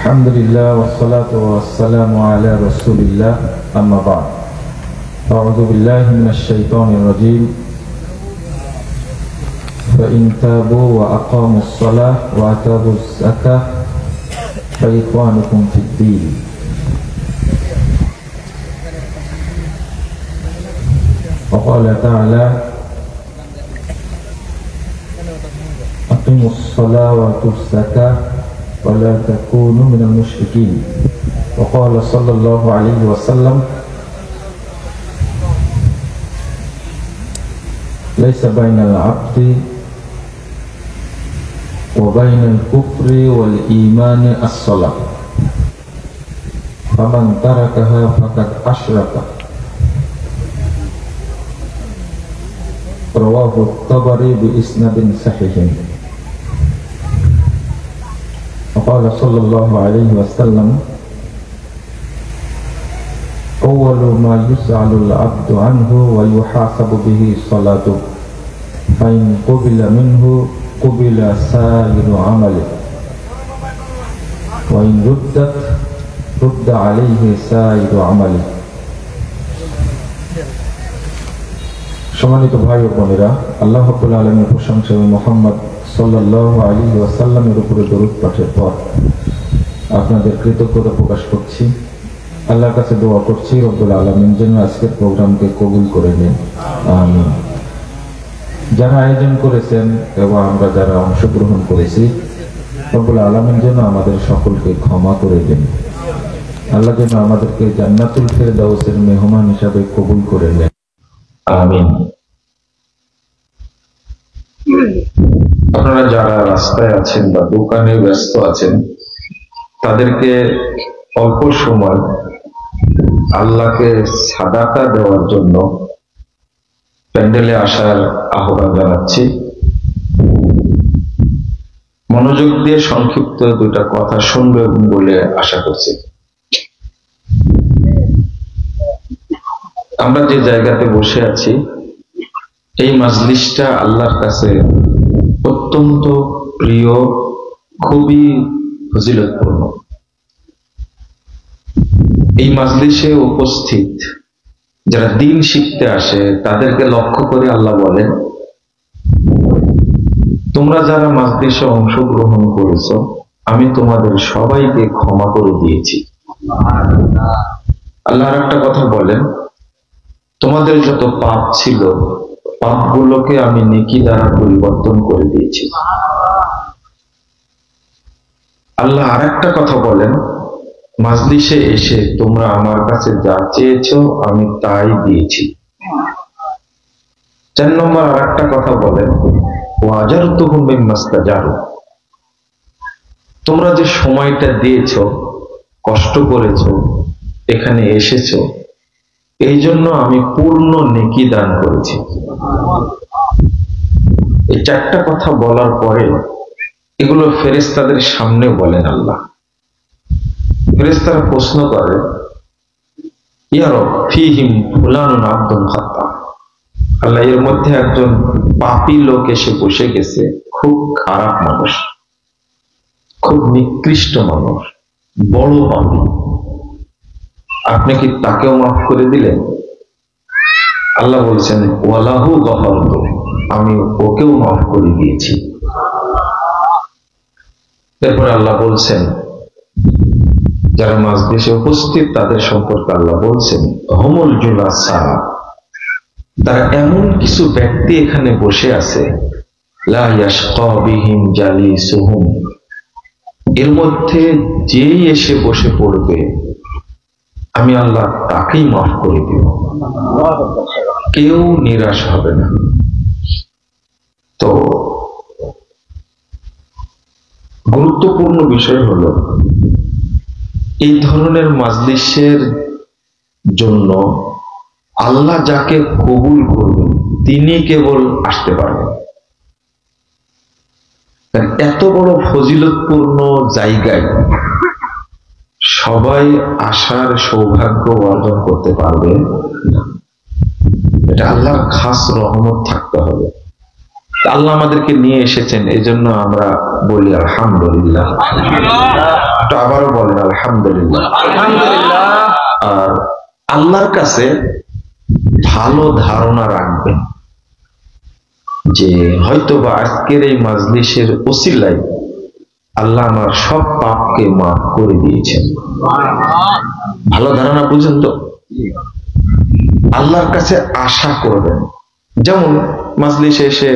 الحمد لله والصلاة والسلام على رسول الله أما بعد أعوذ بالله من الشيطان الرجيم فإن تابوا وأقاموا الصلاة وآتوا الزكاة فإخوانكم في الدين وقال تعالى أقيموا الصلاة وآتوا الزكاة ولا تكونوا من المشركين وقال صلى الله عليه وسلم ليس بين العبد وبين الكفر والإيمان الصلاة فمن تركها فقد أشرك رواه الطبري بإسناد صحيح. وقال صلى الله عليه وسلم أول ما يسأل العبد عنه ويحاسب به صلاته فإن قبل منه قبل سائر عمله وإن ردت رد عليه سائر عمله. সম্মানিত ভাই ও বোনেরা, আল্লাহ রাব্বুল আলামিনের প্রশংসা মুহাম্মদ সাল্লাল্লাহু আলাইহি ওয়াসাল্লামের উপরে দরুদ পাঠের পর আপনাদের কৃতজ্ঞতা প্রকাশ করছি। আল্লাহর কাছে দোয়া করছি রব্বুল আলামিন যেন আজকের প্রোগ্রামকে কবুল করে নেন, আমিন। যারা আয়োজন করেছেন এবং আমরা যারা অংশগ্রহণ করেছি, রব্বুল আলামিন যেন আমাদের সকলকে ক্ষমা করে দেন। আল্লাহ যেন আমাদেরকে জান্নাতুল ফেরদাউসের মেহমান হিসাবে কবুল করে নেন, আমিন। আপনারা যারা রাস্তায় আছেন বা দোকানে ব্যস্ত আছেন, তাদেরকে অল্প সময় আল্লাহকে সাদাকা দেওয়ার জন্য প্যান্ডেলে আসার আহ্বান জানাচ্ছি। মনোযোগ দিয়ে সংক্ষিপ্ত দুটা কথা শুনবেন বলে আশা করছি। আমরা যে জায়গাতে বসে আছি, এই মাজলিসটা আল্লাহর কাছে অত্যন্ত প্রিয়, খুবই ফজিলতপূর্ণ। এই মাজলিসে উপস্থিত যারা দ্বীন শিখতে আসে, তাদেরকে লক্ষ্য করে আল্লাহ বলেন, তোমরা যারা মাজলিসে অংশগ্রহণ করেছো, আমি তোমাদের সবাইকে ক্ষমা করে দিয়েছি। আল্লাহ আর একটা কথা বলেন, তোমাদের যত পাপ ছিল, পাপগুলোকে আমি নেকি দ্বারা পরিবর্তন করে দিয়েছি। আল্লাহ আর একটা কথা বলেন, মাজলিসে এসে তোমরা আমার কাছে যা চেয়েছো আমি তাই দিয়েছি। 4 নম্বর আর একটা কথা বলেন, ওয়াজারতুহুম মিম্মাস্তাজারু, তোমরা যে সময়টা দিয়েছো, কষ্ট করেছো, এখানে এসেছো, এই জন্য আমি পূর্ণ নেকি দান করেছি। এই 4টা কথা বলার পরে এগুলো ফেরেশতাদের সামনে বলেন আল্লাহ। ফেরেশতারা প্রশ্ন করে, ইয়া রব ফীহিম ফুলানুন আবদুন খাত্তা, আল্লাহ এর মধ্যে একজন পাপী লোক এসে বসে গেছে, খুব খারাপ মানুষ, খুব নিকৃষ্ট মানুষ, বড় পাপী, আপনি কি তাকেও মাফ করে দিলেন? আল্লাহ বলছেন, ওয়ালাহু গফারতু, আমি ওকেও মাফ করে দিয়েছি। তারপর আল্লাহ বলছেন, যারা মাজলিসে উপস্থিত তাদের সম্পর্কে আল্লাহ বলছেন, হুমুল জুলাসা, তারা এমন কিছু ব্যক্তি এখানে বসে আছে, লা ইয়াশকা বিহিম জালিসুহুম, এর মধ্যে যেই এসে বসে পড়বে আমি আল্লাহ তাকেই মাফ করে দিব, কেউ নিরাশ হবে না। তো গুরুত্বপূর্ণ বিষয় হলো, এই ধরনের মাজলিসের জন্য আল্লাহ যাকে কবুল করবেন তিনি কেবল আসতে পারবেন। এত বড় ফজিলতপূর্ণ জায়গায় সবাই আসার সৌভাগ্য অর্জন করতে পারবে না। এটা আল্লাহর খাস রহমত থাকতে হবে। আল্লাহ আমাদেরকে নিয়ে এসেছেন, এই জন্য আমরা বলি আলহামদুলিল্লাহ। তো আবারও বলেন আলহামদুলিল্লাহ। আর আল্লাহর কাছে ভালো ধারণা রাখবেন যে হয়তো বা আজকের এই মাজলিসের ওসিলায় আল্লাহ আমার সব পাপকে মাফ করে দিয়েছেন। ভালো ধারণা বুঝেন তো? আল্লাহর কাছে আশা করবেন। যেমন মাজলিসে এসে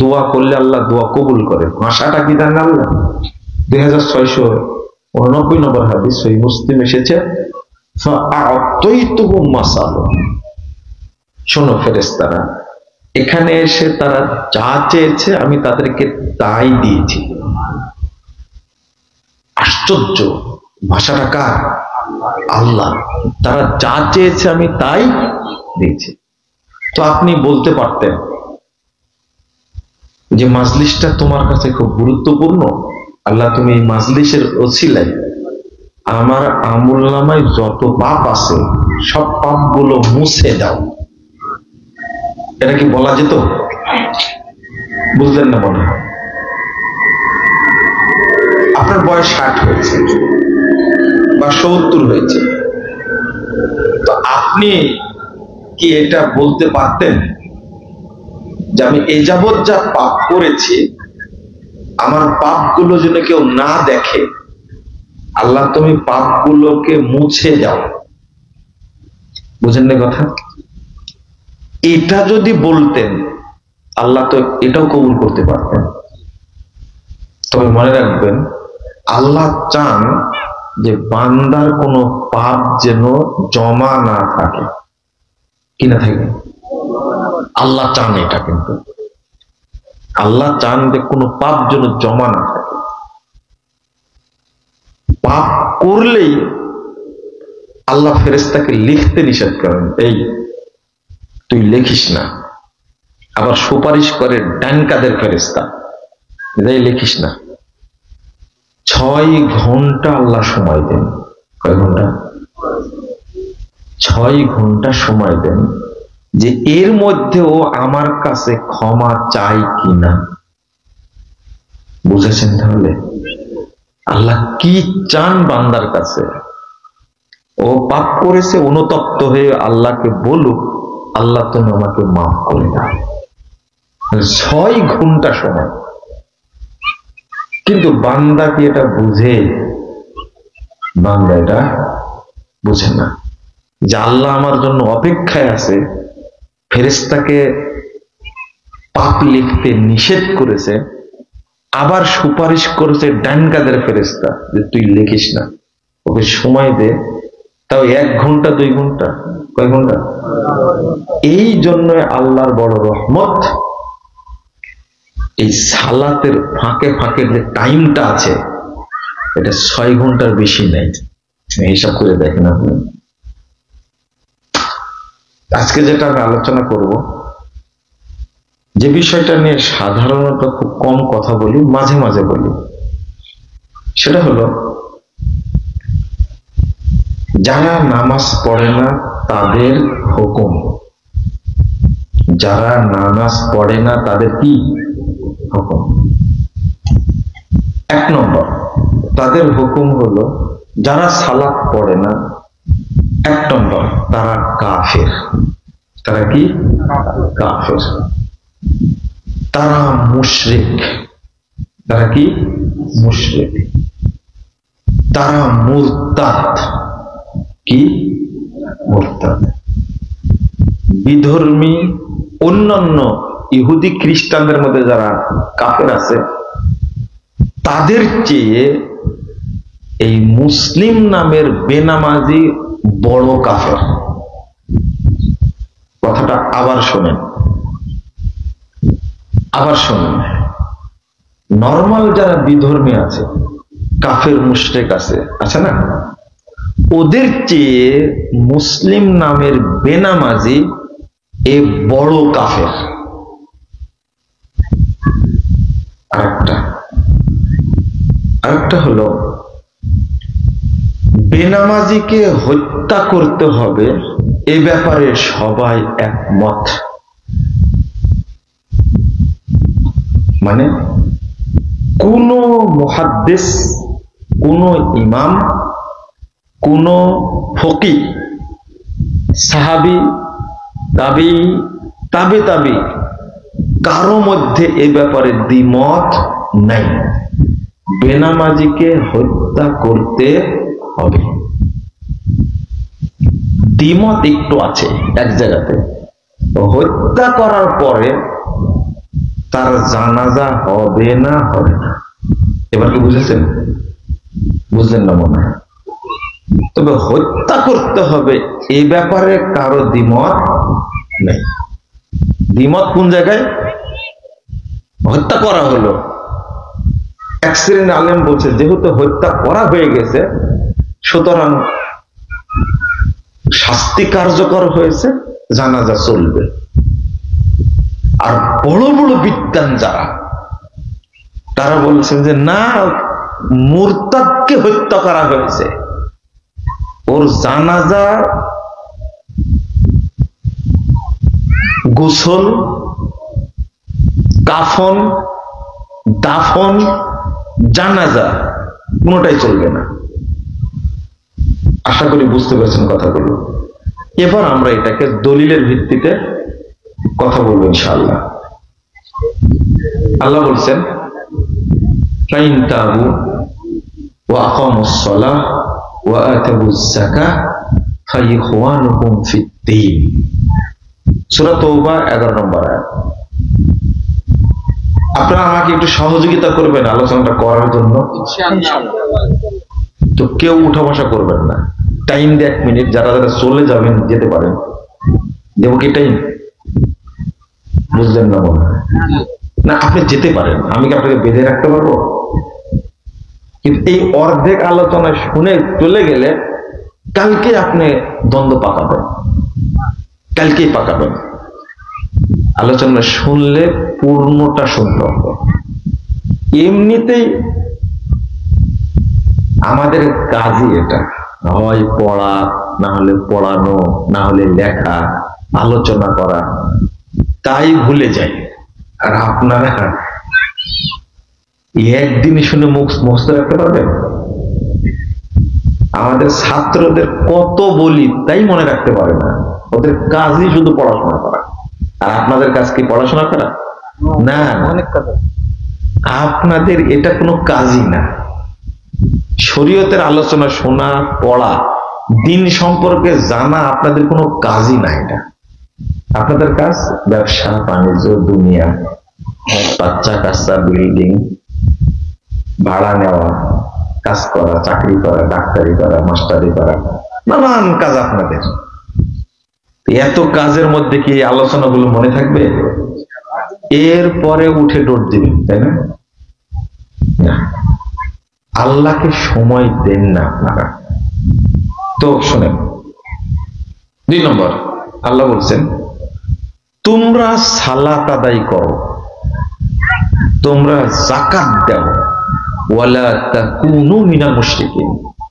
দোয়া করলে আল্লাহ দোয়া কবুল করেন, আশাটা কি জানেন? আল্লাহ 2689 নম্বর হাদিস সহিহ মুসলিম এসেছে, শোনো ফেরেশতারা, এখানে এসে তারা যা চেয়েছে আমি তাদেরকে তাই দিয়েছি। আশ্চর্য, ভাষাটা কার? আল্লাহ। তারা যা চেয়েছে আমি তাই দিয়েছি। তো আপনি বলতে পারতেন যে মাজলিসটা তোমার কাছে খুব গুরুত্বপূর্ণ, আল্লাহ তুমি এই মাজলিসের ওসিলায় আমার আমলনামায় যত পাপ আছে সব পাপগুলো মুছে দাও। এটা কি বলা যেত? বুঝলেন না মনে হয়? আপনার বয়স 60 হয়েছে বা 70 হয়েছে, তো আপনি কি এটা বলতে পারতেন যে আমি এ যাবৎ যা পাপ করেছি আমার পাপগুলো যেন কেউ না দেখে, আল্লাহ তুমি পাপগুলোকে মুছে যাও? বুঝেন না কথা? এটা যদি বলতেন আল্লাহ তো এটাও কবুল করতে পারতেন। তবে মনে রাখবেন, আল্লাহ চান যে বান্দার কোনো পাপ যেন জমা না থাকে। কি না থাকে? আল্লাহ চান এটা, কিন্তু আল্লাহ চান যে কোনো পাপ যেন জমা না থাকে। পাপ করলেই আল্লাহ ফেরেশতাকে লিখতে নিষেধ করেন, এই তুই লিখিস না। আবার সুপারিশ করে ডান কাদের ফেরেশতা, এটাই লিখিস না। 6 ঘন্টা আল্লাহ সময় দেন। কয় ঘন্টা? 6 ঘন্টা সময় দেন যে এর মধ্যেও আমার কাছে ক্ষমা চাই কিনা। বুঝেছেন তাহলে আল্লাহ কি চান বান্দার কাছে? ও পাপ করেছে, অনুতপ্ত হয়ে আল্লাহকে বলুক, আল্লাহ তুমি আমাকে মাফ করে দাও। 6 ঘন্টা সময়। কিন্তু বান্দা কি এটা বুঝে? বান্দা এটা বুঝে না যে আল্লাহ আমার জন্য অপেক্ষায় আছে, ফেরেশতাকে পাপ লিখতে নিষেধ করেছে, আবার সুপারিশ করেছে ডান কাদের ফেরেশতা যে তুই লিখিস না, ওকে সময় দে। তাও 1 ঘন্টা 2 ঘন্টা, কয় ঘন্টা? এই জন্য আল্লাহর বড় রহমত, এই সালাতের ফাঁকে ফাঁকে যে টাইমটা আছে এটা 6 ঘন্টার বেশি নাই। হিসাব করে দেখেন আপনি। আজকে যেটা আমি আলোচনা করব, যে বিষয়টা নিয়ে সাধারণত খুব কম কথা বলি, মাঝে মাঝে বলি, সেটা হলো যারা নামাজ পড়ে না তাদের হুকুম। যারা নামাজ পড়ে না তাদের কি হুকুম? 1 নম্বর, তাদের হুকুম হলো যারা সালাত পড়ে না, 1 নম্বর তারা কাফের। তারা কি? কাফের। তারা মুশরিক। তারা কি? মুশরিক। তারা মুরতাদ। কি? মুরতাদ। বিধর্মী অন্যান্য ইহুদি খ্রিস্টানদের মধ্যে যারা কাফের আছে তাদের চেয়ে এই মুসলিম নামের বেনামাজি বড় কাফের। কথাটা আবার শোনেন, আবার শোনেন। নরমাল যারা বিধর্মী আছে, কাফের মুশরিক আছে না, ওদের চেয়ে মুসলিম নামের বেনামাজি এ বড় কাফের। আরেকটা হলো বেনামাজিকে হত্যা করতে হবে, এ ব্যাপারে সবাই একমত। মানে কোন মুহাদ্দিস, কোন ইমাম, কোন ফকিহ, সাহাবী, তাবী, তাবে কারো মধ্যে এ ব্যাপারে দ্বিমত নাই, বেনামাজিকে হত্যা করতে হবে। দ্বিমত একটু আছে এক জায়গাতে, হত্যা করার পরে তার জানাজা হবে না হবে না। এবার কি বুঝেছেন? বুঝলেন না মনে হয়। তবে হত্যা করতে হবে এই ব্যাপারে কারো দ্বিমত নেই। দ্বিমত কোন জায়গায়? হত্যা করা হলো, এক শ্রেণীর আলেম বলছে যেহেতু হত্যা করা হয়ে গেছে সুতরাং শাস্তি কার্যকর হয়েছে, জানাজা চলবে। আর বড় বড় বিদ্বান যারা, তারা বলছেন যে না, মুরতাদকে হত্যা করা হয়েছে, ওর জানাজা, গোসল, কাফন, দাফন, জানাজা কোনটাই চলবে না। আশা করি বুঝতে পেরেছেন কথাগুলো। এবার আমরা এটাকে দলিলের ভিত্তিতে কথা বলবো ইনশাআল্লাহ। আল্লাহ বলছেন ফাইন তাবু ওয়া আকামুস সালাহ ওয়া আতাবুজ যাকাহ ফাইখওয়ানুকুম ফিদ-দীন। সূরা তাওবা 11 নম্বর আয়াত। আপনারা আমাকে একটু সহযোগিতা করবেন আলোচনাটা করার জন্য ইনশাআল্লাহ। তো কেউ উঠা বসা করবেন না, টাইম দিয়ে 1 মিনিট, যারা যারা চলে যাবেন যেতে পারেন। দেবো কি টাইম? বুঝলেন না মনে হয়? না, আপনি যেতে পারেন, আমি কি আপনাকে বেঁধে রাখতে পারবো? কিন্তু এই অর্ধেক আলোচনা শুনে চলে গেলে কালকে আপনি দ্বন্দ্ব পাকাবেন, কালকেই পাকাবেন। আলোচনা শুনলে পূর্ণটা শুনতে হবে। এমনিতেই আমাদের কাজই এটা, হয় পড়া, না হলে পড়ানো, না হলে লেখা, আলোচনা করা, তাই ভুলে যাই। আর আপনারা একদিন শুনে মুখস্থ রাখতে পারবেন? আমাদের ছাত্রদের কত বলি তাই মনে রাখতে পারে না, ওদের কাজই শুধু পড়াশোনা করা। আর আপনাদের কাজ কি পড়াশোনা করা? না, অনেক কাজ। আপনাদের এটা কোনো কাজই না। শরীয়তের আলোচনা শোনা, পড়া, দিন সম্পর্কে জানা আপনাদের কোনো কাজই না। এটা আপনাদের কাজ ব্যবসা বাণিজ্য, দুনিয়া, বাচ্চা কাচ্চা, বিল্ডিং ভাড়া নেওয়া, কাজ করা, চাকরি করা, ডাক্তারি করা, মাস্টারি করা, নানান কাজ আপনাদের। এত কাজের মধ্যে কি আলোচনাগুলো মনে থাকবে? এরপরে উঠে দৌড় দিবেন, তাই না? আল্লাহকে সময় দেন না আপনারা। তো শোনেন, 2 নম্বর আল্লাহ বলছেন তোমরা সালাত আদায় করো, তোমরা যাকাত দাও, ওয়ালা তাকুনু মিনাল মুশরিকিন,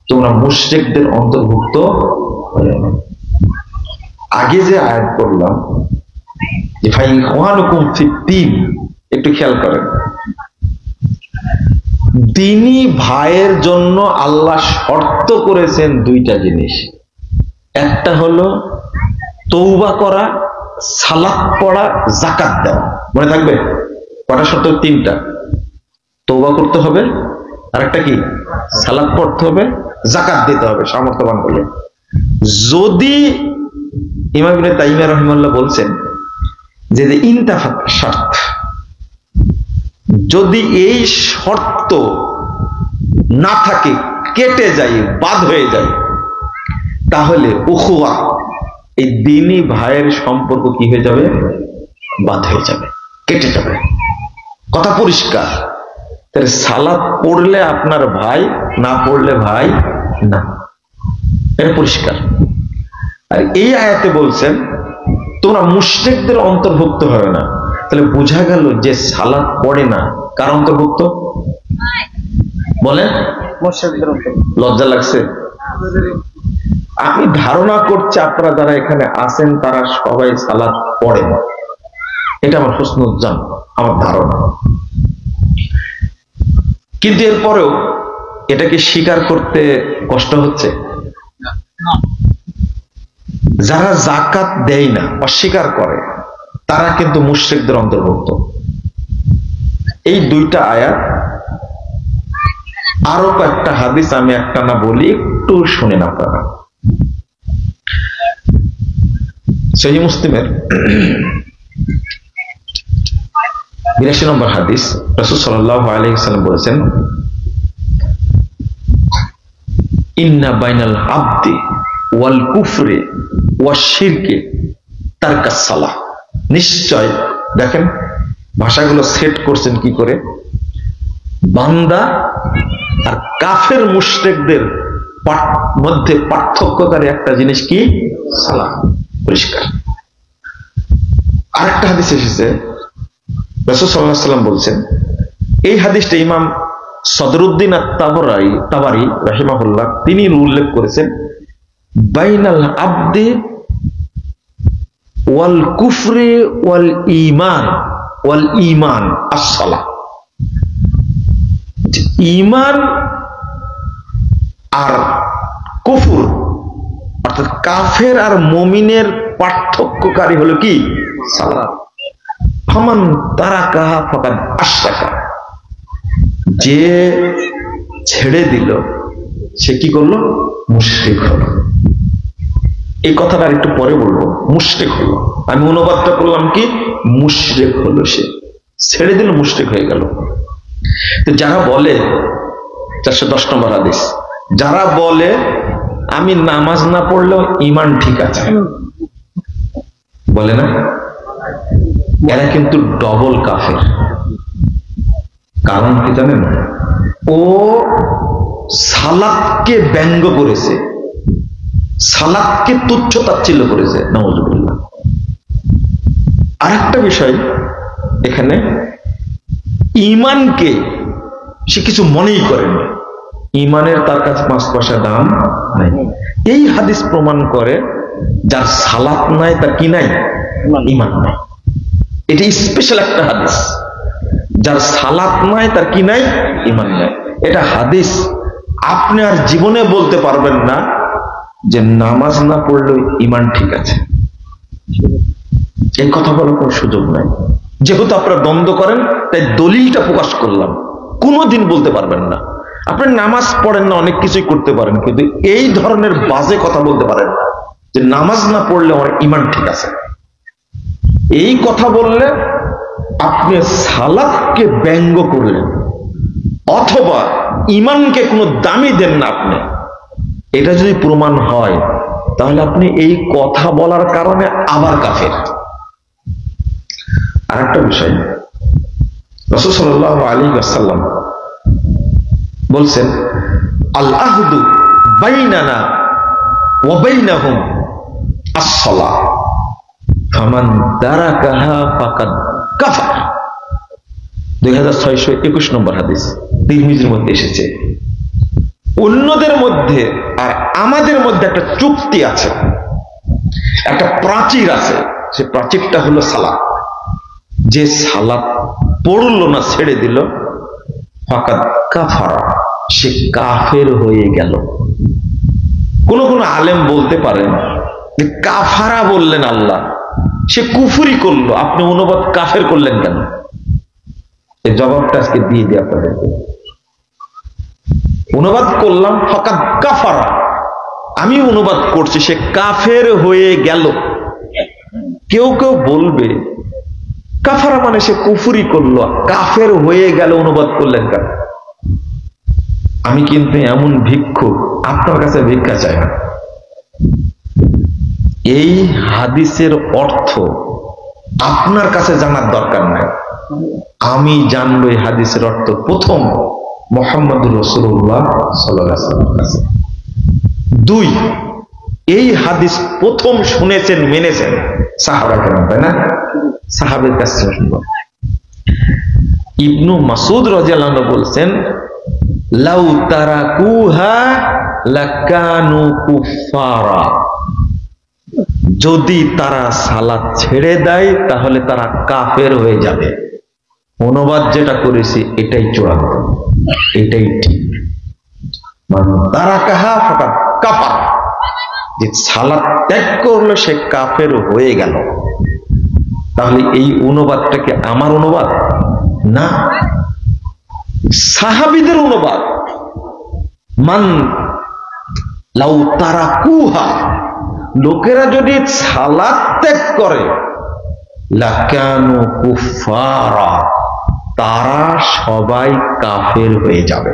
তোমরা মুশরিকদের অন্তর্ভুক্ত হয়ো না। আগে যে আয়াত পড়লাম যে ফাইখওয়ানুকুম ফিদ-দীন, একটু খেয়াল করেন, দ্বীনী ভাইয়ের জন্য আল্লাহ শর্ত করেছেন 2টা জিনিস। একটা হলো তওবা করা, সালাত পড়া, যাকাত দেওয়া। মনে থাকবে কটা শর্ত? 3টা। তওবা করতে হবে, আর একটা কি? সালাত পড়তে হবে, যাকাত দিতে হবে সামর্থ্যবান হলে। যদি ইমাম ইবনে তাইমিয়া রাহিমাহুল্লাহ বলছেন যে ইনতাফাত শর্ত, যদি এই শর্ত না থাকে, কেটে যায়, বাদ হয়ে যায়, তাহলে উখুয়া, এই দ্বীনী ভাইয়ের সম্পর্ক কি হয়ে যাবে? বাদ হয়ে যাবে, কেটে যাবে। কথা পরিষ্কার। তাহলে সালাত পড়লে আপনার ভাই, না পড়লে ভাই না, এটা পরিষ্কার। আর এই আয়াতে বলছেন তোমরা মুশরিকদের অন্তর্ভুক্ত হবে না। তাহলে বোঝা গেল যে সালাত পড়ে না কার অন্তর্ভুক্ত? বলেন, মুশরিকদের অন্তর্ভুক্ত। লজ্জা লাগছে? আমি ধারণা করছি আপনারা যারা এখানে আছেন তারা সবাই সালাত পড়েন, এটা আমার হুসনুজ্জান, আমার ধারণা। কিন্তু এরপরেও এটাকে স্বীকার করতে কষ্ট হচ্ছে। যারা যাকাত দেয় না, অস্বীকার করে, তারা কিন্তু মুশরিকদের অন্তর্ভুক্ত। এই দুইটা আয়াত, আরো কয়েকটা হাদিস আমি একটা না বলি, একটু শুনেন আপনারা। সহিহ মুসলিমের 82 নম্বর হাদিস, রাসূল সাল্লাল্লাহু আলাইহি ওয়াসাল্লাম বলেছেন, ইন্না বাইনাল আবদি ওয়াল কুফরি ওয়াশ শিরকি তারকাস সালাহ। নিশ্চয়, দেখেন ভাষাগুলো সেট করছেন কি করে, বান্দা আর কাফের মুশরিকদের মধ্যে পার্থক্যকারী একটা জিনিস কি? সালাহ। পরিষ্কার। আরেকটা হাদিস এসেছে, রাসূল সাল্লাল্লাহু আলাইহি ওয়াসাল্লাম বলছেন, এই হাদিসটা ইমাম সদরুদ্দিন আত-তাবারি রাহিমাহুল্লাহ তিনি উল্লেখ করেছেন, বাইনাল আবদি ওয়াল কুফরি ওয়াল ঈমান আস-সালাহ। ঈমান আর কুফর অর্থাৎ কাফের আর মুমিনের পার্থক্যকারী হলো কি? সালাত। ফামান তারাকাহা ফাকাদ আশরাকা, যে ছেড়ে দিল সে কি করলো? মুশরিক হলো। এই কথাটা একটু পরে বলবো। মুশরিক হলো, আমি অনুবাদটা করলাম কি? মুশরিক হলো, সে ছেড়ে দিল, মুশরিক হয়ে গেল। তো যারা বলে, 410 নম্বর হাদিস, যারা বলে আমি নামাজ না পড়লেও ঈমান ঠিক আছে, বলে না, এরা কিন্তু ডবল কাফের। কারণ কি জানেন? ও সালাতকে ব্যঙ্গ করেছে, সালাতকে তুচ্ছ তাচ্ছিল্য করেছে। নাউযুবিল্লাহ। আরেকটা বিষয় এখানে, ঈমানকে সে কিছু মনেই করেনি, ঈমানের তার কাছে 5 পয়সা দাম নাই। এই হাদিস প্রমাণ করে যার সালাত নাই তার কি নাই? ঈমান নাই। এটি স্পেশাল একটা হাদিস, যার সালাত নাই তার কি নাই? ঈমান নাই। এটা হাদিস, আপনি আর জীবনে বলতে পারবেন না যে নামাজ না পড়লেও ঈমান ঠিক আছে। এই কথা বলার কোনো সুযোগ নাই। যেহেতু আপনারা দ্বন্দ্ব করেন তাই দলিলটা প্রকাশ করলাম। কোনোদিন বলতে পারবেন না। আপনি নামাজ পড়েন না, অনেক কিছুই করতে পারেন, কিন্তু এই ধরনের বাজে কথা বলতে পারেন না যে নামাজ না পড়লে আমার ঈমান ঠিক আছে। এই কথা বললে আপনি সালাতকে ব্যঙ্গ করলেন, অথবা ঈমানকে কোনো দামি দেন না আপনি। এটা যদি প্রমাণ হয় তাহলে আপনি এই কথা বলার কারণে আবার কাফের। আরেকটা বিষয়, রাসূল সাল্লাল্লাহু আলাইহি ওয়াসাল্লাম বলছেন, আল আহদু বাইনানা ওয়া বাইনাহুম আস-সালাহ ফামান তারাকাহা ফাকাদ কাফার। 2621 নম্বর হাদিস, তিরমিজির মধ্যে এসেছে। অন্যদের মধ্যে আর আমাদের মধ্যে একটা চুক্তি আছে, একটা প্রাচীর আছে, সে প্রাচীরটা হলো সালাত। যে সালাত পড়লো না, ছেড়ে দিল, ফাকাদ কাফারা, সে কাফের হয়ে গেল। কোন কোন আলেম বলতে পারেন যে কাফারা বললেন আল্লাহ, সে কুফরি করলো, আপনি অনুবাদ কাফের করলেন কেন? এই জবাবটা আজকে দিয়ে দিই আপনাদেরকে। অনুবাদ করলাম ফাকাদ কাফারা, আমি অনুবাদ করছি সে কাফের হয়ে গেল। কেউ কেউ বলবে কাফারা মানে সে কুফরি করলো, কাফের হয়ে গেল অনুবাদ করলেন কেন? আমি কিন্তু এমন ভিক্ষুক, আপনার কাছে ভিক্ষা চাই না। এই হাদিসের অর্থ আপনার কাছে জানার দরকার নাই, আমি জানবো এই হাদিসের অর্থ প্রথম মুহাম্মদুর রাসূলুল্লাহ সাল্লাল্লাহু আলাইহি ওয়াসাল্লামের কাছে। 2, এই হাদিস প্রথম শুনেছেন, মেনেছেন সাহাবা কেরাম, তাই না? সাহাবের কাছে শুনবো। ইবনু মাসউদ রাদিয়াল্লাহু আনহু বলছেন, লাউ তারাকুহা লাকানু কুফারা, যদি তারা সালাত ছেড়ে দেয় তাহলে তারা কাফের হয়ে যাবে। অনুবাদ যেটা করেছি এটাই চূড়ান্ত। এটাই ঠিক। তারা কাহা ফাকাদ কাফার, যে সালাত ত্যাগ করলো সে কাফের হয়ে গেল। তাহলে এই অনুবাদটা কি আমার অনুবাদ না, সাহাবীদের অনুবাদ। মান লাউ তারাকুহা, লোকেরা যদি সালাত ত্যাগ করে, লাকানু কুফারা, তারা সবাই কাফের হয়ে যাবে।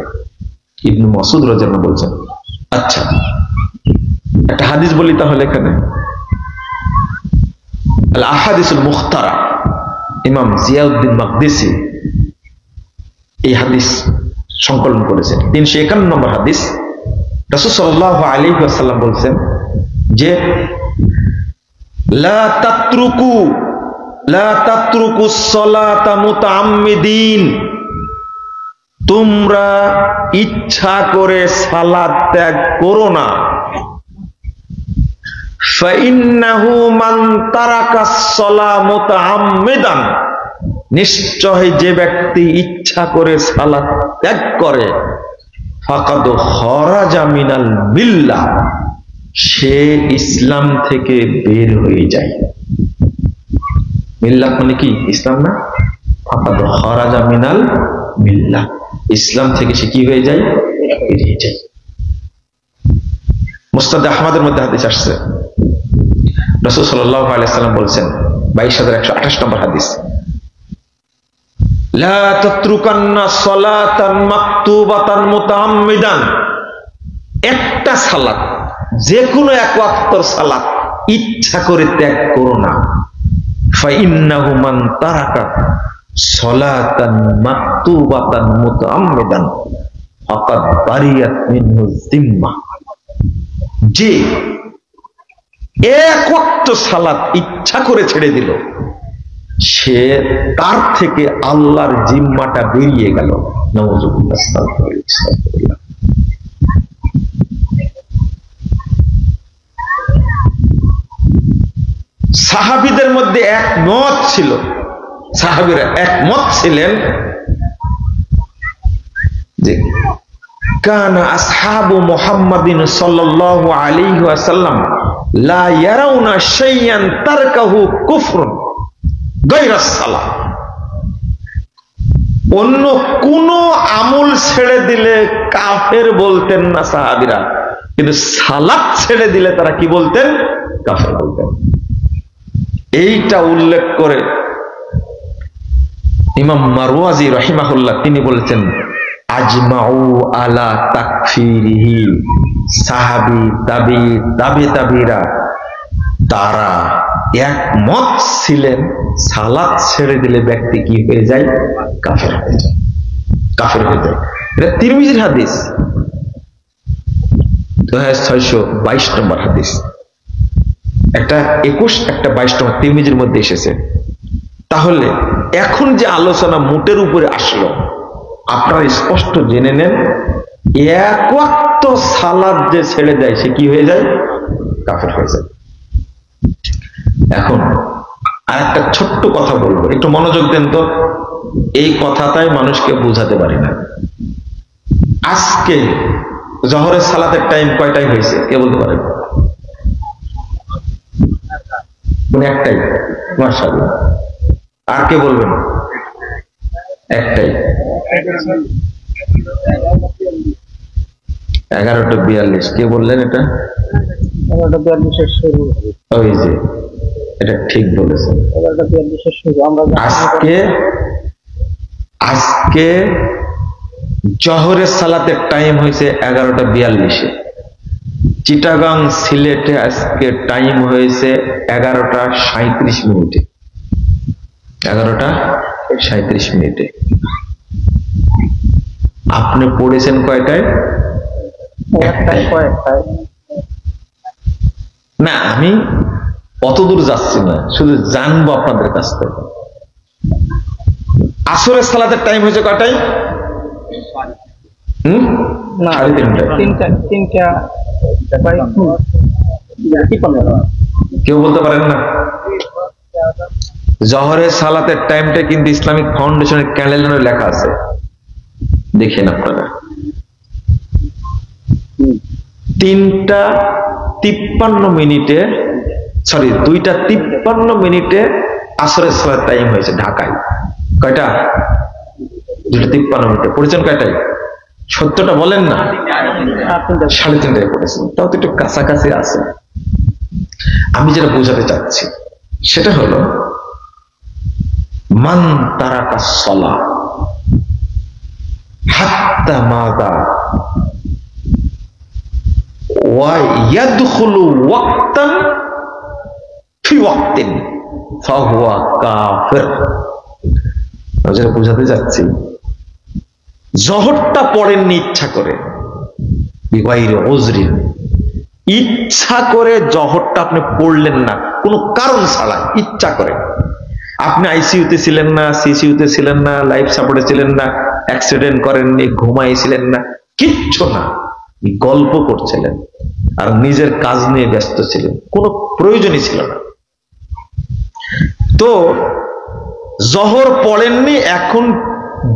ইবনে মাসউদ রাদিয়াল্লাহু বলছেন। আচ্ছা, একটা হাদিস বলি তাহলে এখানে। আল আহাদিসুল মুখতারা, ইমাম জিয়াউদ্দিন মাকদিসি এই হাদিস সংকলন করেছেন। 351 নম্বর হাদিস। রাসূল সাল্লাল্লাহু আলাইহি ওয়াসাল্লাম বলছেন যে লা তাতরুকুস সালাতা মুতাআম্মিদিন, তোমরা ইচ্ছা করে সালাত ত্যাগ করো না। ফাইন্নাহু মান তারাকাস সালাহ মুতাআম্মিদান, নিশ্চয় যে ব্যক্তি ইচ্ছা করে সালাত ত্যাগ করে, ফাকাদ খরাজা মিনাল মিল্লাহ, সে ইসলাম থেকে বের হয়ে যায়। মিল্লাহ মানে কি? ইসলাম না? ফাকাদ খরাজা মিনাল মিল্লাহ, ইসলাম থেকে সে কি হয়ে যায়? বেরিয়ে যায়। মুসনাদ আহমদের মধ্যে হাদিস আসছে, রাসূল সাল্লাল্লাহু আলাইহি সাল্লাম বলছেন, 22128 নম্বর হাদিস, লা তাতরুকান্না সালাতান মাকতুবাতান মুতাআম্মিদান, একটা সালাত, যে কোনো এক ওয়াক্তের সালাত ইচ্ছা করে ত্যাগ করো না। ফাইন্নাহু মান তারাকা সালাতান মাকতুবাতান মুতাআম্মিদান ফাকাদ বারিয়াত মিনহু যিম্মাহ, যে এক ওয়াক্ত সালাত ইচ্ছা করে ছেড়ে দিল, সে তার থেকে আল্লাহর জিম্মাটা বেরিয়ে গেল। নাউযুবিল্লাহ, আস্তাগফিরুল্লাহ। সাহাবীদের মধ্যে একমত ছিল, সাহাবীরা একমত ছিলেন যে কানা আসহাবু মুহাম্মাদিন সাল্লাল্লাহু আলাইহি ওয়াসাল্লাম লা ইয়ারাউনা শাইয়ান তারকাহু কুফরুন গায়রাস সালাহ, অন্য কোন আমল ছেড়ে দিলে কাফের বলতেন না সাহাবীরা, কিন্তু সালাত ছেড়ে দিলে তারা কি বলতেন? কাফের বলতেন। এইটা উল্লেখ করে ইমাম মারওয়াজি রাহিমাহুল্লাহ তিনি বলেছেন, আজমাউ আলা তাকফিরিহি, সাহাবী তাবিরা তারা একমত ছিলেন সালাত ছেড়ে দিলে ব্যক্তি কি হয়ে যায়? কাফের হয়ে যায়, কাফের হয়ে যায়। এটা তিরমিজির হাদিস, 2622 নম্বর হাদিস। একটা 21 একটা 22 নম্বর তিরমিজির মধ্যে এসেছে। তাহলে এখন যে আলোচনা মোটের উপরে আসলো, আপনারা স্পষ্ট জেনে নেন, এক ওয়াক্ত সালাত যে ছেড়ে দেয় সে কি হয়ে যায়? কাফের হয়ে যায়। এখন আর একটা ছোট্ট কথা বলবো, একটু মনোযোগ দেন তো। এই কথাটাই মানুষকে বোঝাতে পারি না। আজকে জহরের সালাতের টাইম কয়টাই হয়েছে কে বলতে পারেন? একটাই, মাশাআল্লাহ। আর কে বলবেন? একটাই, 11:42। কে বললেন এটা? 11:42 শুরু। ওই যে, এটা ঠিক বলেছেন। 11:42 শুরু। আমরা আজকে জহরের সালাতের টাইম হয়েছে 11:42। চিটাগাং সিলেটে আজকে টাইম হয়েছে 11:37। 11:37। আপনি পড়েছেন কয়টায়? একটাই। না, আমি অত দূর যাচ্ছি না, শুধু জানবো আপনাদের কাছ থেকে। আসরের সালাতের টাইম হয়েছে কয়টায়? না, 3টা। কেউ বলতে পারেন না? জহরের সালাতের টাইমটা কিন্তু ইসলামিক ফাউন্ডেশনের ক্যালেন্ডারে লেখা আছে। দেখেন আপনারা 3:53 সরি 2:53 আসরের সালাত টাইম হয়েছে ঢাকায়। কয়টা? 2:53 পড়েছেন কয়টায়? সত্যটা বলেন না। 3:30 পড়েছেন, তাও তো একটু কাছাকাছি আছে। আমি যেটা বোঝাতে চাচ্ছি সেটা হলো মান তারাকা সলা হাত্তা মাদা ওয়া ইয়াদখুলু ওয়াক্তান ফি ওয়াক্তিন ফাহুয়া কাফির। আমি যেটা বোঝাতে চাচ্ছি, জহরটা পড়েননি ইচ্ছা করে, বিগাইরি উযরিন, ইচ্ছা করে জহরটা আপনি পড়লেন না কোনো কারণ ছাড়া, ইচ্ছা করে। আপনি আইসিইউতে ছিলেন না, সিসিইউতে ছিলেন না, লাইফ সাপোর্টে ছিলেন না, অ্যাক্সিডেন্ট করেননি, ঘুমাইছিলেন না, কিচ্ছু না, গল্প করছিলেন আর নিজের কাজ নিয়ে ব্যস্ত ছিলেন, কোনো প্রয়োজনই ছিল না। তো জহর পড়েননি, এখন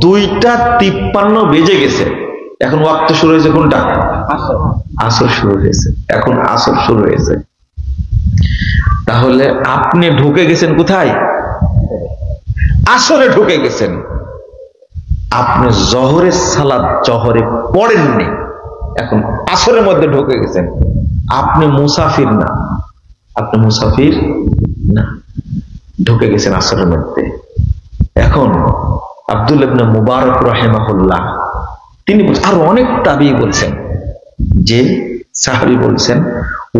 2:53 বেজে গেছে, এখন ওয়াক্ত শুরু হয়েছে কোনটা? আসর শুরু হয়েছে, এখন আসর শুরু হয়েছে। তাহলে আপনি ঢুকে গেছেন কোথায়? আসরে ঢুকে গেছেন। আপনি জহরের সালাত জহরে পড়েননি, এখন আসরের মধ্যে ঢুকে গেছেন। আপনি মুসাফির না, আপনি মুসাফির না, ঢুকে গেছেন আসরের মধ্যে। এখন আব্দুল্লাহ ইবনে মুবারক রাহিমাহুল্লাহ তিনি আর অনেক তাবী বলছেন যে সাহাবী বলছেন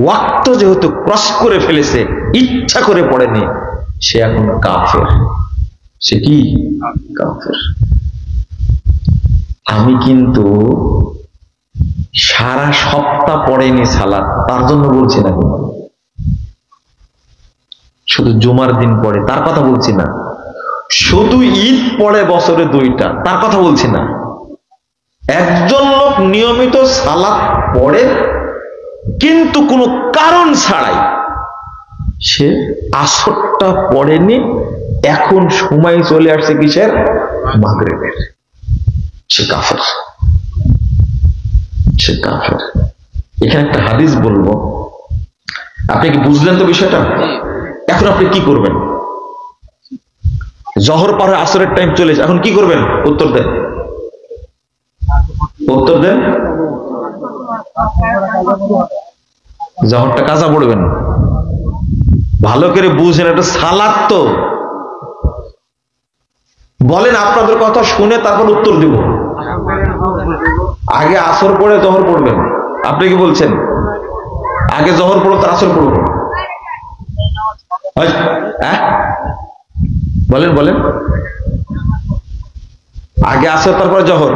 ওয়াক্ত যেহেতু ক্রস করে ফেলেছে, ইচ্ছা করে পড়েনি, সে এখন কাফের। সে কি? কাফের। আমি কিন্তু সারা সপ্তাহ পড়েনি সালাত, তার জন্য বলছি না, শুধু জুমার দিন পড়ে তার কথা বলছি না, শুধু ঈদ পড়ে বছরে 2টা তার কথা বলছি না। একজন লোক নিয়মিত সালাত পড়ে কিন্তু কোনো কারণ ছাড়াই সে আসরটা পড়েনি, এখন সময় চলে আসছে কিসের? মাগরিবের। সে কাফের, সে কাফের। এখানে একটা হাদিস বলবো, আপনি কি বুঝলেন তো বিষয়টা? এখন আপনি কি করবেন? জহর পরে আসরের টাইম চলেছে, এখন কি করবেন? উত্তর দেন, উত্তর দেন। জহরটা কাজা পড়বেন, ভালো করে বুঝেন, এটা সালাত তো। বলেন আপনাদের কথা শুনে তারপর উত্তর দিব। আগে আসর পড়ে জহর পড়বেন, আপনি কি বলছেন? আগে জহর পড়ো তো আসর পড়বো? হ্যাঁ বলেন, বলেন। আগে আসর তারপরে জহর?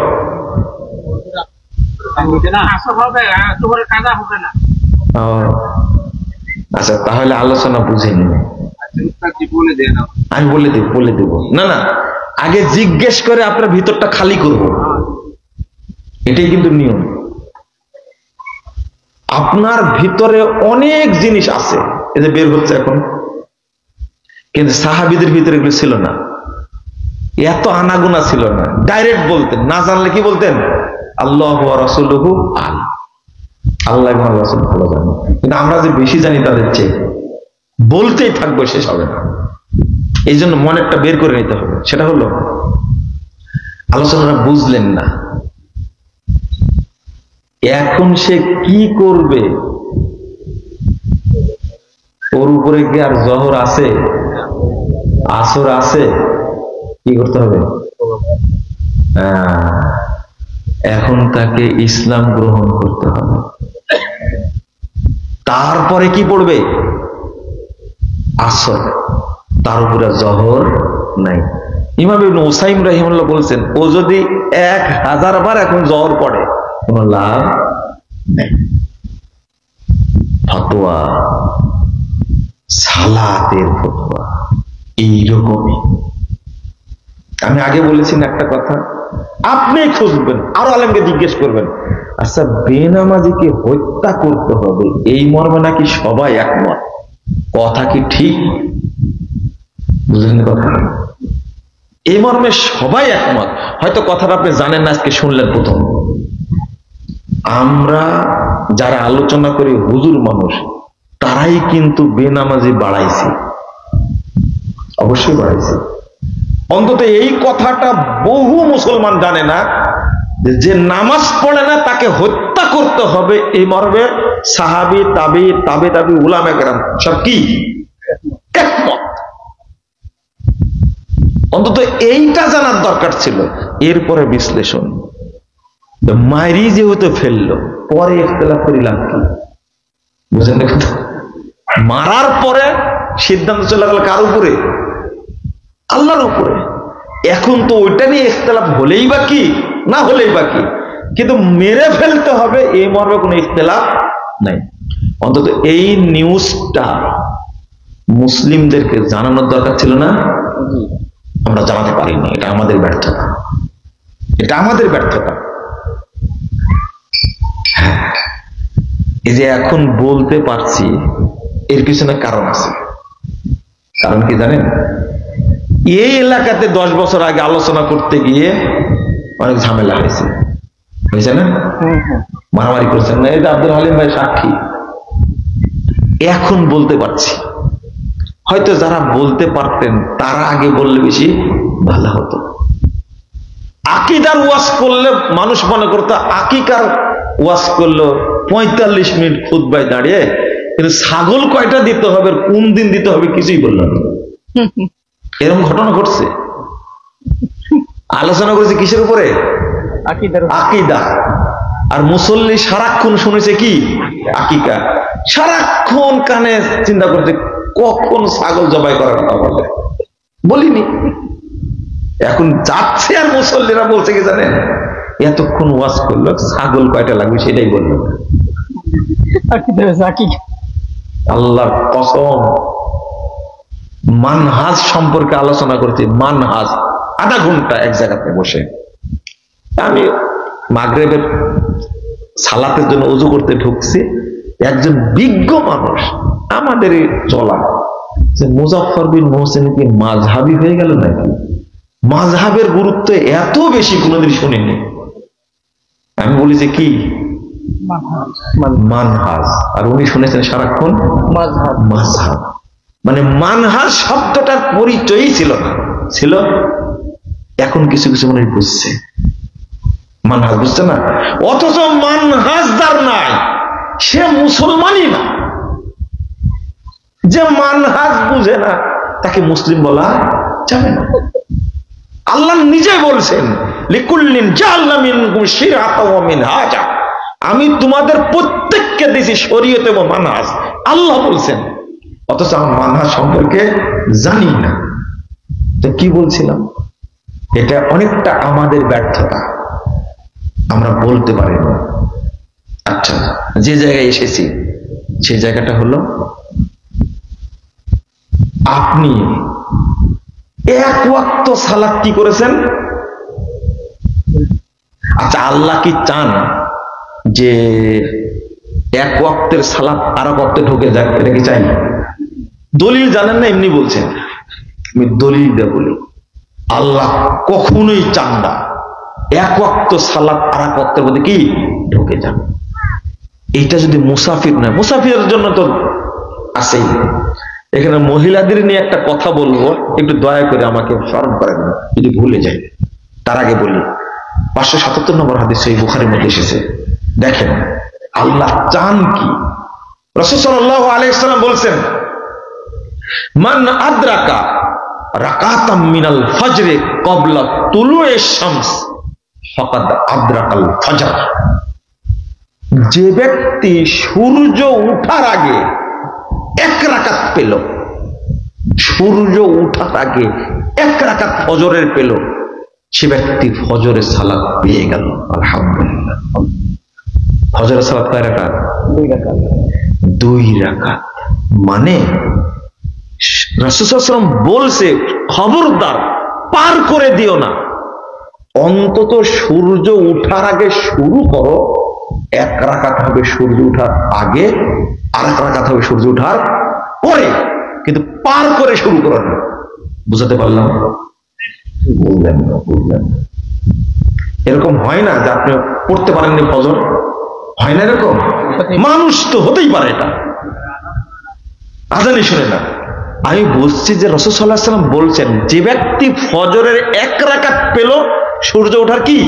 আচ্ছা, তাহলে আলোচনা বুঝে নিন। আমি বলে দেব। না না, আগে জিজ্ঞেস করে আপনার ভিতরটা খালি করব, এটাই কিন্তু নিয়ম। আপনার ভিতরে অনেক জিনিস আছে, এই যে বের হচ্ছে এখন, কিন্তু সাহাবীদের ভিতরে এগুলো ছিল না, এত আনাগুনা ছিল না, ডাইরেক্ট বলতেন। না জানলে কি বলতেন? আল্লাহু ওয়া রাসূলুহু আ'লাম, আল্লাহ এবং রাসূল ভালো জানেন। কিন্তু আমরা যে বেশি জানি তাদের চেয়ে, বলতেই থাকবো, শেষ হবে না। এই জন্য মনেরটা বের করে নিতে হবে। সেটা হলো আলোচনাটা বুঝলেন না, এখন সে কি করবে? ওর উপরে কি আর জহর আছে, আসর আছে? কি করতে হবে? এখন তাকে ইসলাম গ্রহণ করতে হবে। তারপরে কি পড়বে? আসর, তার উপরে জহর নাই। ইমাম ইবনে উসাইম রাহিমাহুল্লাহ বলছেন, ও যদি 1000 বার এখন জহর পড়ে কোনো লাভ নেই। ফতোয়া, সালাতের ফতোয়া এইরকমই। আমি আগে বলেছি না একটা কথা, আপনি খুঁজবেন, আরো আলেমকে জিজ্ঞেস করবেন, আচ্ছা বেনামাজিকে হত্যা করতে হবে এই মর্মে নাকি সবাই একমত? কথা কি ঠিক? বুঝলেন কথা? এই মর্মে সবাই একমত। হয়তো কথাটা আপনি জানেন না, আজকে শুনলেন প্রথম। আমরা যারা আলোচনা করি হুজুর মানুষ, তারাই কিন্তু বেনামাজি বাড়াইছে, অবশ্যই বাড়াইছে। অন্তত এই কথাটা বহু মুসলমান জানে না, যে নামাজ পড়ে না তাকে হত্যা করতে হবে, এই মর্মে সাহাবী তাবে উলামায়ে কেরাম সব কি একমত। অন্তত এইটা জানার দরকার ছিল। এরপরে বিশ্লেষণ, মারি যেহেতু ফেললো, পরে ইখতিলাফ করে লাভ কি? বুঝেন না কথা? মারার পরে সিদ্ধান্ত চলে গেল কার উপরে? আল্লাহর উপরে। এখন তো ওইটা নিয়ে ইখতিলাফ হলেই বা কি, না হলেই বা কি, কিন্তু মেরে ফেলতে হবে এই মর্মে কোনো ইখতিলাফ নাই। অন্তত এই নিউজটা মুসলিমদেরকে জানানোর দরকার ছিল না? আমরা জানাতে পারিনি। এটা আমাদের ব্যর্থতা, এটা আমাদের ব্যর্থতা। এই যে এখন বলতে পারছি, এর পিছনে কারণ আছে। কারণ কি জানেন? এই এলাকাতে 10 বছর আগে আলোচনা করতে গিয়ে অনেক ঝামেলা হয়েছে না? মারামারি করছেন না? এই যে আব্দুল হালিম ভাই সাক্ষী। এখন বলতে পারছি, হয়তো যারা বলতে পারতেন তারা আগে বললে বেশি ভালো হতো। আকীদার ওয়াজ করলে মানুষ মনে করতো আকিকার ওয়াজ করলো 45 মিনিট খুতবায় দাঁড়িয়ে, কিন্তু ছাগল কয়টা দিতে হবে, কোন দিন দিতে হবে কিছুই বলল না। এরকম ঘটনা ঘটছে। আলোচনা করেছে কিসের উপরে? আকীদা। আর মুসল্লি সারাক্ষণ শুনেছে কি? আকিকা। সারাক্ষণ কানে চিন্তা করছে কখন ছাগল জবাই করার কথা বলে, বলিনি। এখন যাচ্ছে আর মুসল্লিরা বলছে কি জানেন, এতক্ষণ ওয়াজ করলো, ছাগল কয়টা লাগবে সেটাই বললো। আল্লাহর কসম, মানহাজ সম্পর্কে আলোচনা করতে, মানহাজ আধা ঘন্টা এক জায়গাতে বসে। আমি মাগরিবের সালাতের জন্য ওযু করতে ঢুকছি, একজন বিজ্ঞ মানুষ আমাদের চলা, যে মুজাফফর বিন মোহসেন কি মাযহাবী হয়ে গেল নাকি? মাযহাবের গুরুত্ব এত বেশি কোনোদিন শুনিনি। আমি বলি যে কি মানহাজ, আর উনি শুনেছেন সারাক্ষণ মাযহাব। মানে মানহাজ শব্দটার পরিচয়ই ছিল না, ছিল। এখন কিছু কিছু মানুষ বুঝছে, মানহাজ বুঝছে না। অথচ মানহাজ যার নাই সে মুসলমানই না। যে মানহাজ বুঝে না তাকে মুসলিম বলা যাবে না। আল্লাহ নিজে বলছেন, লিকুল্লিন জাআলনা মিনকুম শিরআতাও ওয়া মিনহাজা, আমি তোমাদের প্রত্যেককে দিয়েছি শরীয়ত এবং মানহাজ। আল্লাহ বলছেন, অথচ আমি মানহাজ সম্পর্কে জানি না। তো কি বলছিলাম, এটা অনেকটা আমাদের ব্যর্থতা, আমরা বলতে পারি না। আচ্ছা, যে জায়গায় এসেছি সেই জায়গাটা হলো, আপনি এক ওয়াক্ত সালাত কি করেছেন? আচ্ছা, আল্লাহ কি চান যে এক ওয়াক্তের সালাত আর এক ওয়াক্তে ঢুকে যাক? এটা কি চাই? দলিল জানেন না, এমনি বলছেন। আমি দলিল দিয়ে বলি, আল্লাহ কখনোই চান না এক ওয়াক্ত সালাত আর এক ওয়াক্তের মধ্যে কি ঢুকে যান। এইটা যদি মুসাফির নয়, মুসাফিরের জন্য তো আছেই। এখানে মহিলাদের নিয়ে একটা কথা বলবো, একটু দয়া করে আমাকে স্মরণ করেন যদি ভুলে যাই। তার আগে বলি, 577 নম্বর হাদিস সহিহ বুখারীর মধ্যে এসেছে। দেখেন আল্লাহ চান কি। রাসূল সাল্লাল্লাহু আলাইহি ওয়াসাল্লাম বলছেন, মান আদরাকা রাকাতাম মিনাল ফজরে ক্বাবলা তুলুইশ শামস ফাকাদ আদরাকাল ফজর। যে ব্যক্তি সূর্য ওঠার আগে এক রাকাত পেল, সূর্য ওঠার আগে এক রাকাত ফজরের পেল, সে ব্যক্তি ফজরের সালাত পেয়ে গেল। আলহামদুলিল্লাহ। ফজরের সালাত কয় রাকাত? 2 রাকাত। 2 রাকাত। মানে রাসূল সাল্লাল্লাহু আলাইহি ওয়াসাল্লাম বলছে, খবরদার পার করে দিও না, অন্তত সূর্য ওঠার আগে শুরু করো। 1 রাকাত হবে সূর্য ওঠার আগে, আর 1 রাকাত হবে সূর্য ওঠার পরে, কিন্তু পার করে শুরু করো না। বুঝাতে পারলাম? বুঝলেন না, বুঝলেন না। এরকম হয় না যে আপনি পড়তে পারেননি ফজর, হয় না এরকম? মানুষ তো হতেই পারে, এটা আজানি শুনে না। আমি বলছি যে রাসূল সাল্লাল্লাহু আলাইহি ওয়াসাল্লাম বলছেন, যে ব্যক্তি ফজরের এক রাকাত পেল সূর্য ওঠার কি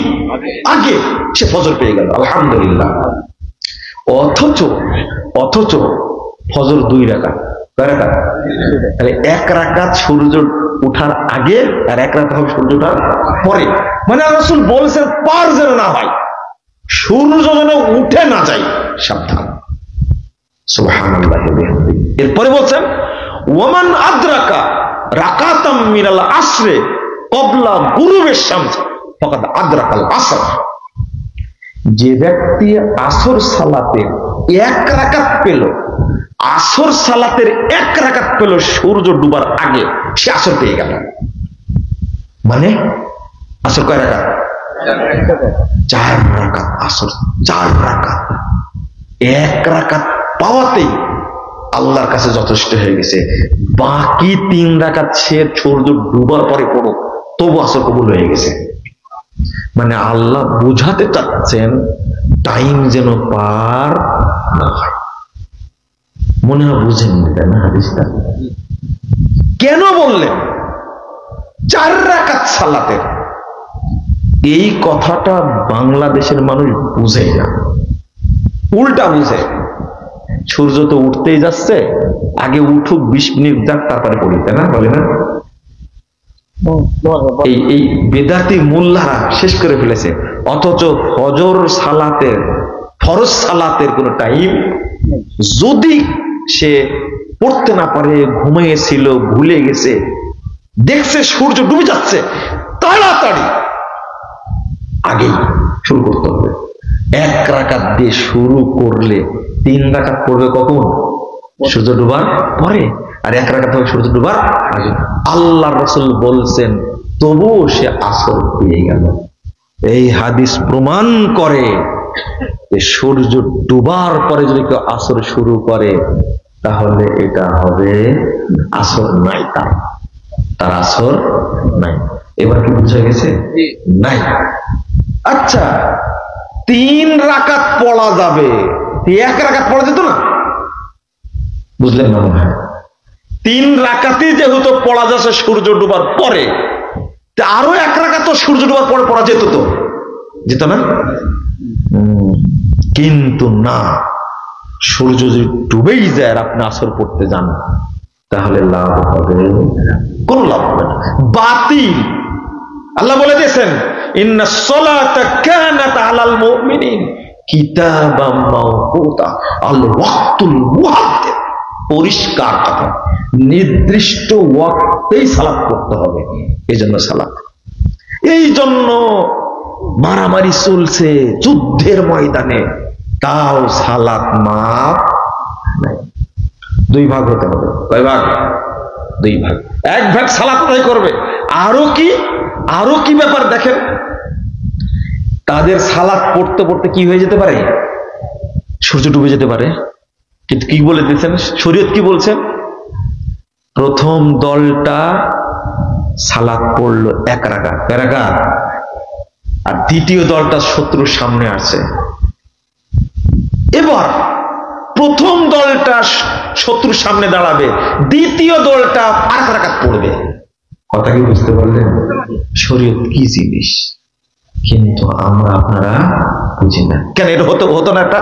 আগে, সে ফজর পেয়ে গেল, আলহামদুলিল্লাহ। অথচ ফজর 2 রাকাত, কয় রাকাত? তাহলে 1 রাকাত সূর্য ওঠার আগে আর 1 রাকাত হবে সূর্য ওঠার পরে। মানে রাসূল বলেছেন পার যেন না হয়, সূর্য যেন উঠে না যায়, সাবধান। সুবহানাল্লাহ। এরপরে বলছেন ওয়ামান আদরাকা রাকাতাম মিনাল আসরে ক্বাবলা গুরুবিশ শামস ফাকাদ আদরাকাল আসর। যে ব্যক্তি আসর সালাতে 1 রাকাত পেল, আসর সালাতের 1 রাকাত পেল সূর্য ডুবার আগে, সে আসর পেয়ে গেল। মানে আসর কয় রাকাত? 4 রাকাত। আসর 4 রাকাত। 1 রাকাত পাওয়াতেই আল্লাহর কাছে যথেষ্ট হয়ে গেছে। বাকি 3 রাকাত সে সূর্য ডুবার পরে পড়ো, তবু আসর কবুল হয়ে গেছে। মানে আল্লাহ বুঝাতে চাচ্ছেন টাইম যেন পার না হয়। মনে হয় বুঝেন না হাদিসটা কেন বললেন 4 রাকাত সালাতের। এই কথাটা বাংলাদেশের মানুষ বুঝে না, উল্টা বুঝে। সূর্য তো উঠতেই যাচ্ছে, আগে উঠুক 20 মিনিট যাক তারপরে পড়ি, তাই না? বলে না? এই বেদাতি মোল্লারা শেষ করে ফেলেছে। অথচ ফজর সালাতের, ফরজ সালাতের কোনো টাইম যদি সে পড়তে না পারে, ঘুমিয়েছিল, ভুলে গেছে, দেখছে সূর্য ডুবে যাচ্ছে, তাড়াতাড়ি আগেই শুরু করতে হবে। 1 রাকাত দিয়ে শুরু করলে 3 রাকাত পড়বে কখন? সূর্য ডুবার পরে। আর 1 রাকাত হবে সূর্য ডুবার আগে। আল্লাহ রাসূল বলছেন তবুও সে আসর পেয়ে গেল। এই হাদিস প্রমাণ করে যে সূর্য ডুবার পরে যদি কেউ আসর শুরু করে তাহলে এটা হবে আসর নাই, তার আসর নাই। এবার কি বুঝা গেছে? নাই। আচ্ছা, 3 রাকাত পড়া যাবে, 1 রাকাত পড়া যেত না? বুঝলেন না মনে হয়? 3 রাকাতই যেহেতু পড়া যাচ্ছে সূর্য ডুবার পরে, আরো 1 রাকাত তো সূর্য ডুবার পরে পড়া যেত, তো যেত না? কিন্তু না, সূর্য যদি ডুবেই যায় আর আপনি আসর পড়তে যান তাহলে লাভ হবে? কোন লাভ হবে না, বাতিল। আল্লাহ বলে দিয়েছেন ইন্নাস সালাতা কানাত আলাল মুমিনিন কিতাবাম মাওকুতা, আল ওয়াক্তুল মুহাদ্দাদ। পরিষ্কার কথা, নির্দিষ্ট ওয়াক্তেই সালাত পড়তে হবে। এই জন্য সালাত, এই জন্য মারামারি চলছে যুদ্ধের ময়দানে, তাও সালাত মাপ নাই। 2 ভাগ হতে হবে। কয় ভাগ? 2 ভাগ। 1 ভাগ সালাত আদায় করবে। আরো কি ব্যাপার দেখেন, তাদের সালাত পড়তে পড়তে কি হয়ে যেতে পারে? সূর্য ডুবে যেতে পারে। কিন্তু কি বলে দিয়েছেন শরীয়ত? কি বলছেন? প্রথম দলটা সালাত পড়লো 1 রাকাত, আর দ্বিতীয় দলটা শত্রুর সামনে আছে। এবার প্রথম দলটা শত্রুর সামনে দাঁড়াবে, দ্বিতীয় দলটা 5 রাকাত পড়বে। কথা কি বুঝতে পারলেন? শরীয়ত কি জিনিস, কিন্তু আমরা আপনারা বুঝি না। কেন এটা হতো না? একটা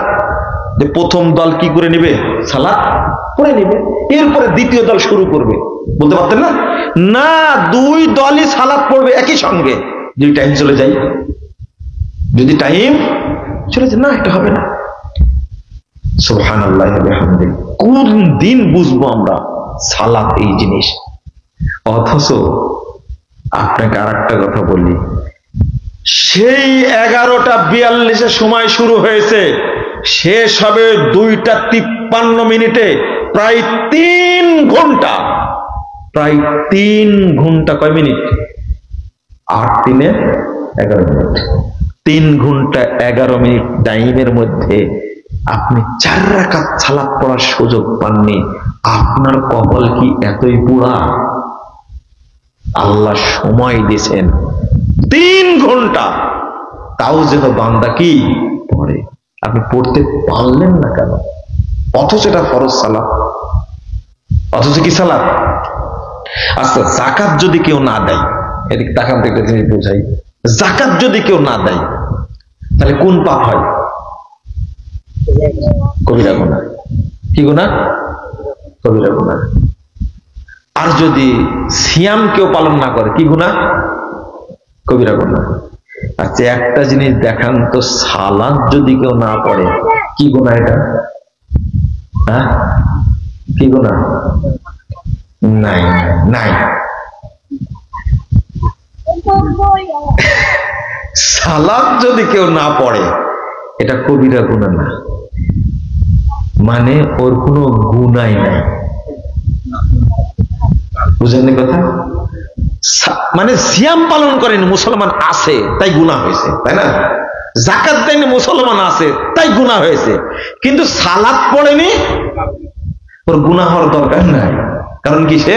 যে প্রথম দল কি করে নেবে? সালাত পড়ে নেবে, এরপরে দ্বিতীয় দল শুরু করবে। বলতে পারতেন না? না, 2 দলই সালাত পড়বে একই সঙ্গে। যদি টাইম চলে যায়, না, এটা হবে না। সুবহানাল্লাহ ওয়া বিহামদিহি। কোন দিন বুঝবো আমরা সালাত এই জিনিস? অথচ আপনাকে আর একটা কথা বলি, সেই 11:42 সময় শুরু হয়েছে, শেষ হবে 2:53 প্রায় 3 ঘন্টা। কয় মিনিট? 8 × 3 = 11 মিনিট। 3 ঘন্টা 11 মিনিট টাইমের মধ্যে আপনি 4 রাকাত সালাত পড়ার সুযোগ পাননি। আপনার কপাল কি এতই পোড়া? আল্লাহ সময় দিয়েছেন 3 ঘন্টা, তাও যেন বান্দা কি পড়ে। আপনি পড়তে পারলেন না কেন? অথচ এটা ফরজ সালাত, অথচ কি সালাত। আচ্ছা, যাকাত যদি কেউ না দেয়, এদিকে তাকান তো একটা জিনিস বোঝাই, যাকাত যদি কেউ না দেয় তাহলে কোন পাপ হয়? কবিরা গুনাহ। কি গুনাহ? কবিরা গুনাহ। আর যদি সিয়াম কেউ পালন না করে, কি গুনাহ? কবিরা গুনাহ। আচ্ছা, একটা জিনিস দেখান তো, সালাত যদি কেউ না পড়ে, কি গুনাহ এটা? হ্যাঁ, কি গুনাহ? নাই নাই, সালাত যদি কেউ না পড়ে এটা কবিরা গুনাহ না, মানে ওর কোনো গুনাই নাই। বুঝেননি কথা? মানে সিয়াম পালন করেন মুসলমান আছে তাই গুনাহ হয়েছে, তাই না? যাকাত দেয়নি মুসলমান আছে তাই গুনাহ হয়েছে, কিন্তু সালাত পড়েনি, ওর গুনাহ হওয়ার দরকার নাই। কারণ কি? সে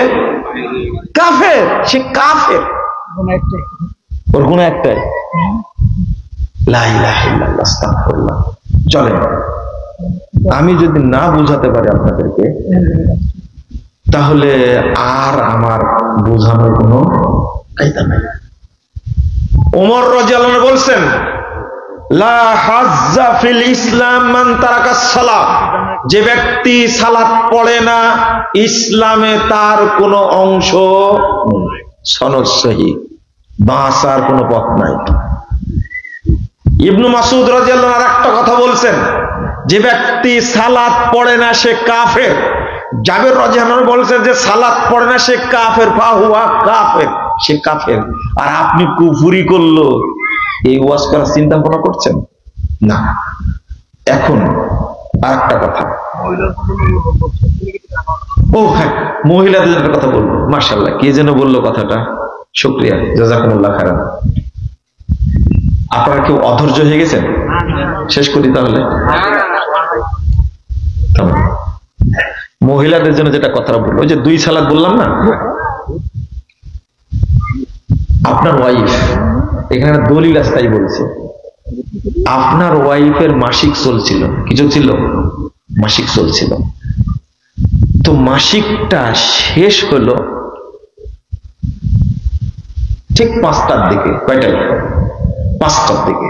কাফের, সে কাফের, ওর গুনাহ একটাই, লা ইলাহা ইল্লাল্লাহ, আস্তাগফিরুল্লাহ। চলেন, আমি যদি না বুঝাতে পারি আপনাদেরকে, তাহলে আর আমার বোঝানোর কোনো কায়দা নাই। ওমর রাদিয়াল্লাহু আনহু বলছেন, লা হাজ্জা ফিল ইসলাম মান তারাকাস সালাত, যে ব্যক্তি সালাত পড়ে না ইসলামে তার কোনো অংশ সনদ সহিহ, বাঁচার কোনো পথ নাই। ইবনু মাসউদ রাদিয়াল্লাহু আনহু আরেকটা কথা বলছেন, যে ব্যক্তি সালাত পড়ে না সে কাফের। জাবের রাদিয়াল্লাহু আনহু বলছেন যে সালাত পড়ে না সে কাফের, ফাহুয়া কাফের, সে কাফের। আর আপনি কুফরি করলো এই ওয়াজ করার চিন্তা ভাবনা করছেন না। এখন আরেকটা কথা, ও হ্যাঁ, মহিলাদের কথা বলবো। মাশাআল্লাহ, কে যেন বললো কথাটা, শুকরিয়া, জাযাকুমুল্লাহ খাইরান। আপনারা কেউ অধৈর্য হয়ে গেছেন? শেষ করি তাহলে। মহিলাদের জন্য যেটা কথা বললো, ওই যে 2 সালাত বললাম না, আপনার ওয়াইফ, এখানে দলিল আছে তাই বলছে, আপনার ওয়াইফের মাসিক চলছিল, কি চলছিল? মাসিক চলছিল। তো মাসিকটা শেষ হলো ঠিক 5টার দিকে। কয়টায়? 5টার দিকে।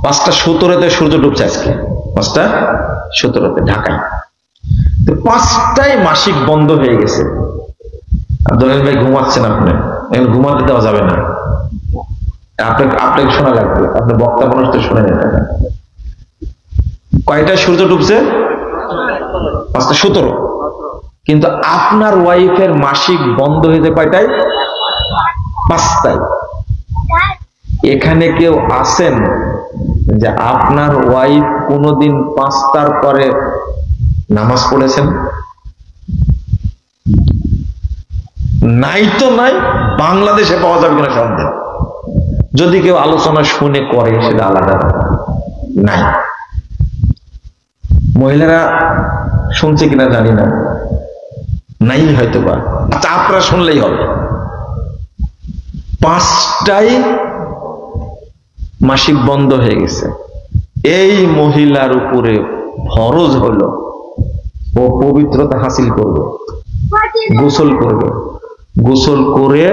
5:17 সূর্য ডুবছে আজকে, 5:17 ঢাকায়। তো 5টায় মাসিক বন্ধ হয়ে গেছে। দলিল ভাই ঘুমাচ্ছেন, আপনি এখন ঘুমাতে দেওয়া যাবে না, আপনাকে শোনা লাগবে, আপনার বক্তা মানুষ তো শুনে নেন। কয়টায় সূর্য ডুবছে? 5:17। কিন্তু আপনার ওয়াইফের মাসিক বন্ধ হয়েছে কয়টায়? 5টায়। এখানে কেউ আছেন যে আপনার ওয়াইফ কোনোদিন 5টার পরে নামাজ পড়েছেন? নাই তো নাই, বাংলাদেশে পাওয়া যাবে কিনা সন্দেহ। যদি কেউ আলোচনা শুনে করে সেটা আলাদা, নাই। মহিলারা শুনছে কিনা জানি না, নাই হয়তো বা। আচ্ছা, আপনারা শুনলেই হবে। 5টায় মাসিক বন্ধ হয়ে গেছে, এই মহিলার উপরে ফরজ হলো ও পবিত্রতা হাসিল করবে, গোসল করবে। গোসল করে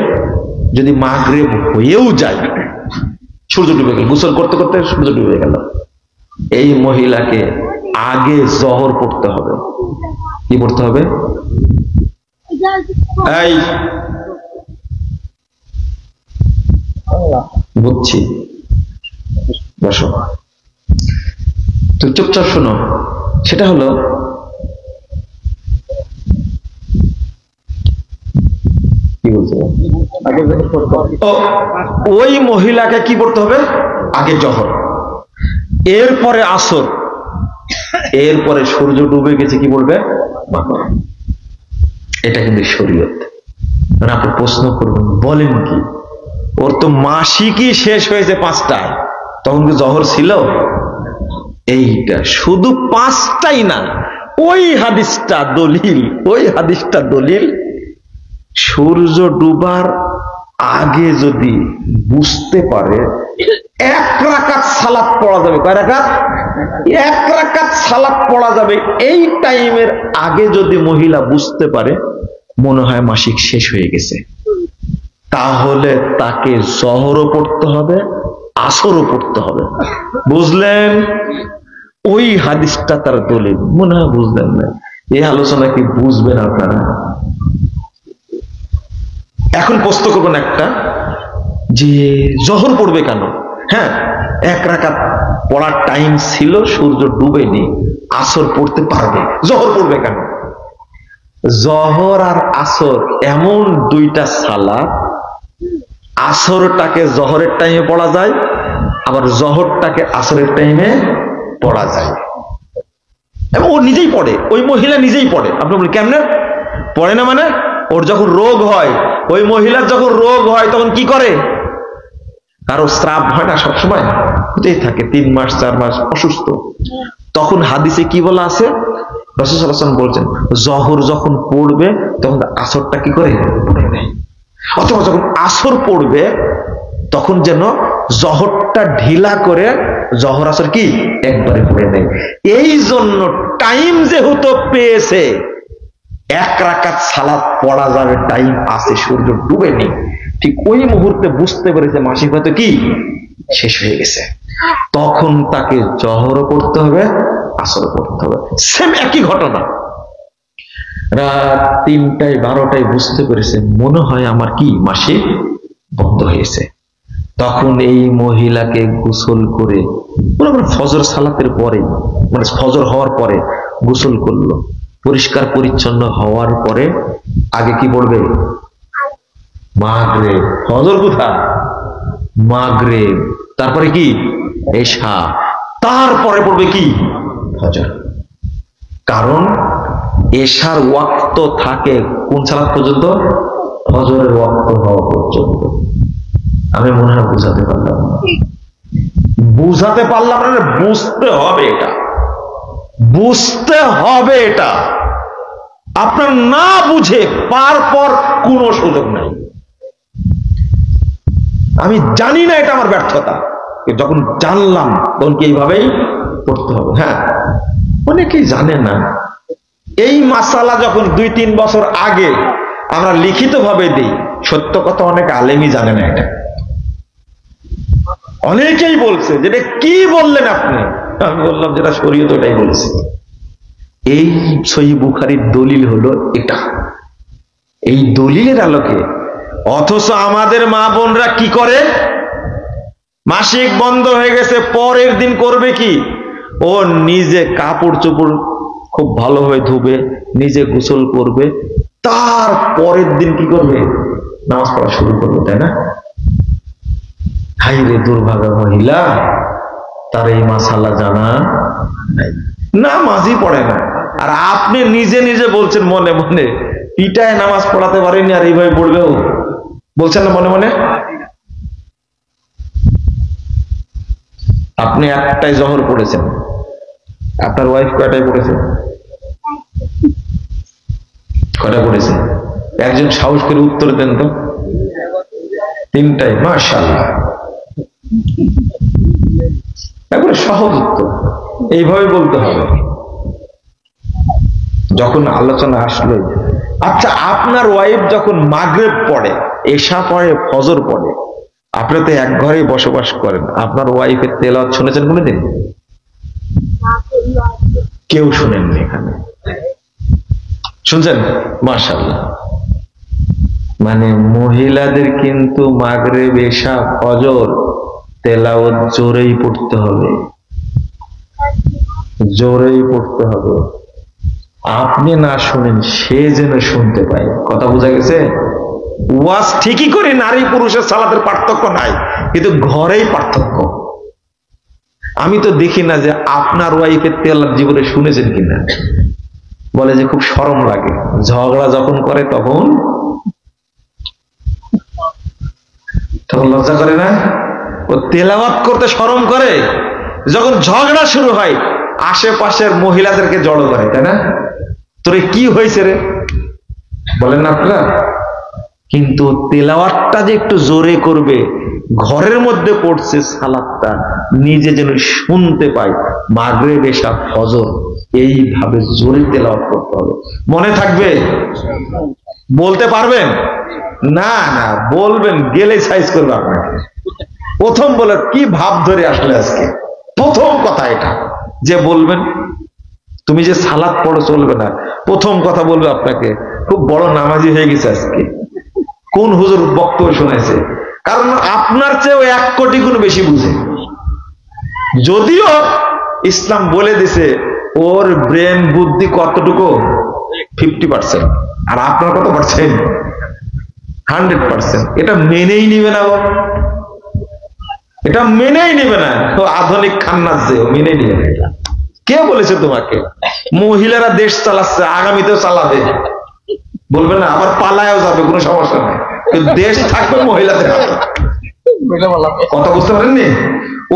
যদি মাগরিব হয়েও যায়, সূর্য ডুবে গেল, গোসল করতে করতে সূর্য ডুবে গেল, এই মহিলাকে আগে জহর পড়তে হবে। কি পড়তে হবে? এই বুঝছি, বসো, তো চুপচাপ শোনো। সেটা হলো, কি বলছে, ওই মহিলাকে কি করতে হবে? আগে জহর, এরপরে আসর, এরপরে সূর্য ডুবে গেছে কি বলবে? এটা কিন্তু শরীয়ত। আপনি প্রশ্ন করবেন, বলেন কি, ওর তো মাসিকই শেষ হয়েছে 5টায়, তখন কি জহর ছিল? এইটা শুধু 5টাই না, ওই হাদিসটা দলিল, ওই হাদিসটা দলিল সূর্য ডুবার আগে যদি বুঝতে পারে এক রাকাত সালাত পড়া যাবে, কয় রাকাত? এক রাকাত সালাত পড়া যাবে, এই টাইমের আগে যদি মহিলা বুঝতে পারে মনে হয় মাসিক শেষ হয়ে গেছে, তাহলে তাকে জহরও পড়তে হবে, আসরও পড়তে হবে। বুঝলেন? ওই হাদিসটা তার দলিল। মনে হয় বুঝলেন না। এই আলোচনা কি বুঝবেন আপনারা? এখন প্রশ্ন করবেন একটা, যে জহর পড়বে কেন? হ্যাঁ, এক রাকাত পড়ার টাইম ছিল, সূর্য ডুবেনি, আসর পড়তে পারবে, জহর পড়বে কেন? জহর আর আসর এমন দুইটা সালাত, আসরটাকে জহরের টাইমে পড়া যায়, আবার জহরটাকে আসরের টাইমে পড়া যায়। এবং ও নিজেই পড়ে, ওই মহিলা নিজেই পড়ে। আপনি বলেন কেমনে পড়ে না? মানে ওর যখন রোগ হয়, ওই মহিলার যখন রোগ হয় তখন কি করে? কারো স্রাব হয় না সবসময়, হতেই থাকে, 3 মাস 4 মাস অসুস্থ, তখন হাদিসে কি বলা আছে? রাসূল সাল্লাল্লাহু আলাইহি ওয়াসাল্লাম বলছেন জহর যখন পড়বে তখন আসরটা কি করে পড়ে নেয়, অথবা যখন আসর পড়বে তখন যেন জহরটা ঢিলা করে জহর আসর কি একবারে পড়ে নেয়। এই জন্য টাইম যেহেতু পেয়েছে, এক রাকাত সালাত পড়া যাবে, টাইম আছে, সূর্য ডুবেনি, ঠিক ওই মুহূর্তে বুঝতে পেরেছে মাসিক হয়তো কি শেষ হয়ে গেছে, তখন তাকে জহরও পড়তে হবে, আসর পড়তে হবে। সেম একই ঘটনা। রাত 3টায় 12টায় বুঝতে পেরেছে মনে হয় আমার কি মাসিক বন্ধ হয়েছে, তখন এই মহিলাকে গোসল করে, ফজর সালাতের পরে, মানে ফজর হওয়ার পরে গোসল করলো, পরিষ্কার পরিচ্ছন্ন হওয়ার পরে আগে কি পড়বে? মাগরিব। ফজর কোথায়? মাগরিব। তারপরে কি? এশা। তারপরে পড়বে কি? ফজর। কারণ এশার ওয়াক্ত থাকে কোন সালাত পর্যন্ত? ফজরের ওয়াক্ত হওয়া পর্যন্ত। আমি মনে হয় বুঝাতে পারলাম না। বুঝাতে পারলাম না, বুঝতে হবে এটা, বুঝতে হবে এটা। আপনার না বুঝে পার পর কোনো সুযোগ নাই। আমি জানি না, এটা আমার ব্যর্থতা। যখন জানলাম তখন কি এইভাবেই পড়তে হবে। হ্যাঁ, অনেকেই জানে না এই মাসালা। যখন 2-3 বছর আগে আমরা লিখিত ভাবে দিই, সত্য কথা অনেক আলেমই জানে না এটা। অনেকেই বলছে যেটা কি বললেন আপনি, আমি বললাম যেটা শরীয়ত ওটাই বলছে। এই সহিহ বুখারীর দলিল হলো এটা, এই দলিলের আলোকে। অথচ আমাদের মা বোনরা কি করে? মাসিক বন্ধ হয়ে গেছে, পরের দিন করবে কি? ও নিজে কাপড় চোপড় খুব ভালোভাবে ধুবে, নিজে গোসল করবে, তার পরের দিন কি করবে? নামাজ পড়া শুরু করবে, তাই না? হাই রে দুর্ভাগা মহিলা, তার এই মাসালা জানা নাই, নামাজই পড়ে না। আর আপনি নিজে নিজে বলছেন মনে মনে, পিটায় নামাজ পড়াতে পারেনি আর এইভাবে পড়বেও, বলছেন না মনে মনে? আপনি একটাই জহর পড়েছেন, আপনার ওয়াইফ কয়টায় পড়েছে? কয়টা পড়েছে? একজন সাহস করে উত্তর দেন তো। 3টায়। মাশাআল্লাহ, একবারে সহজ উত্তর। এইভাবে বলতে হবে যখন আলোচনা আসলো। আচ্ছা, আপনার ওয়াইফ যখন মাগরিব পড়ে, এশা পড়ে, ফজর পড়ে, আপনি তো এক ঘরেই বসবাস করেন, আপনার ওয়াইফের তেলাওয়াত শুনেছেন কোনোদিন? কেউ শুনেননি এখানে, শুনছেন? মাশাআল্লাহ। মানে মহিলাদের কিন্তু মাগরিব, এশা, ফজর তেলাওয়াত জোরেই পড়তে হবে, জোরেই পড়তে হবে। আপনি না শুনেন, সে যেন শুনতে পায়। কথা বোঝা গেছে? ওয়াজ ঠিকই করে, নারী পুরুষের সালাতের পার্থক্য নাই, কিন্তু ঘরেই পার্থক্য। আমি তো দেখি না যে আপনার ওয়াইফের তেলাওয়াত জীবনে শুনেছেন কিনা। বলে যে খুব শরম লাগে, ঝগড়া যখন করে তখন লজ্জা করে না? ও তেলাওয়াত করতে শরম করে, যখন ঝগড়া শুরু হয় আশেপাশের মহিলাদেরকে জড়ো করে, তাই না? তোরে কি হয়েছে রে, বলেন না আপনারা? কিন্তু তেলাওয়াতটা যে একটু জোরে করবে, ঘরের মধ্যে পড়ছে সালাতটা, নিজে যেন শুনতে পায় মাগরিব এশা ফজর, এইভাবে জোরে তেলাওয়াত করতে হবে। মনে থাকবে? বলতে পারবেন? না না বলবেন, গেলে সাইজ করবে আপনাকে। প্রথম বলে কি ভাব ধরে আসলে আজকে, প্রথম কথা এটা যে বলবেন, তুমি যে সালাত পড়ো চলবে না, প্রথম কথা বলবে আপনাকে খুব বড় নামাজি হয়ে গেছে আজকে। কোন হুজুর বক্তব্য শুনেছে? কারণ আপনার চেয়েও 1 কোটি গুণ বেশি বুঝে। যদিও ইসলাম বলে দিছে ওর ব্রেন বুদ্ধি কতটুকু, 50%, আর আপনার কত পার্সেন্ট? 100%। এটা মেনেই নিবে না, এটা মেনেই নিবে না। তো আধুনিক খান্নাস যে মেনে নিবে না। এটা কে বলেছে তোমাকে? মহিলারা দেশ চালাচ্ছে, আগামীতেও চালাবে। বলবে না আবার পালায়ও যাবে, কোনো সমস্যা নেই, কিন্তু দেশ থাকবে মহিলাদের হাতে। কথা বুঝতে পারেননি?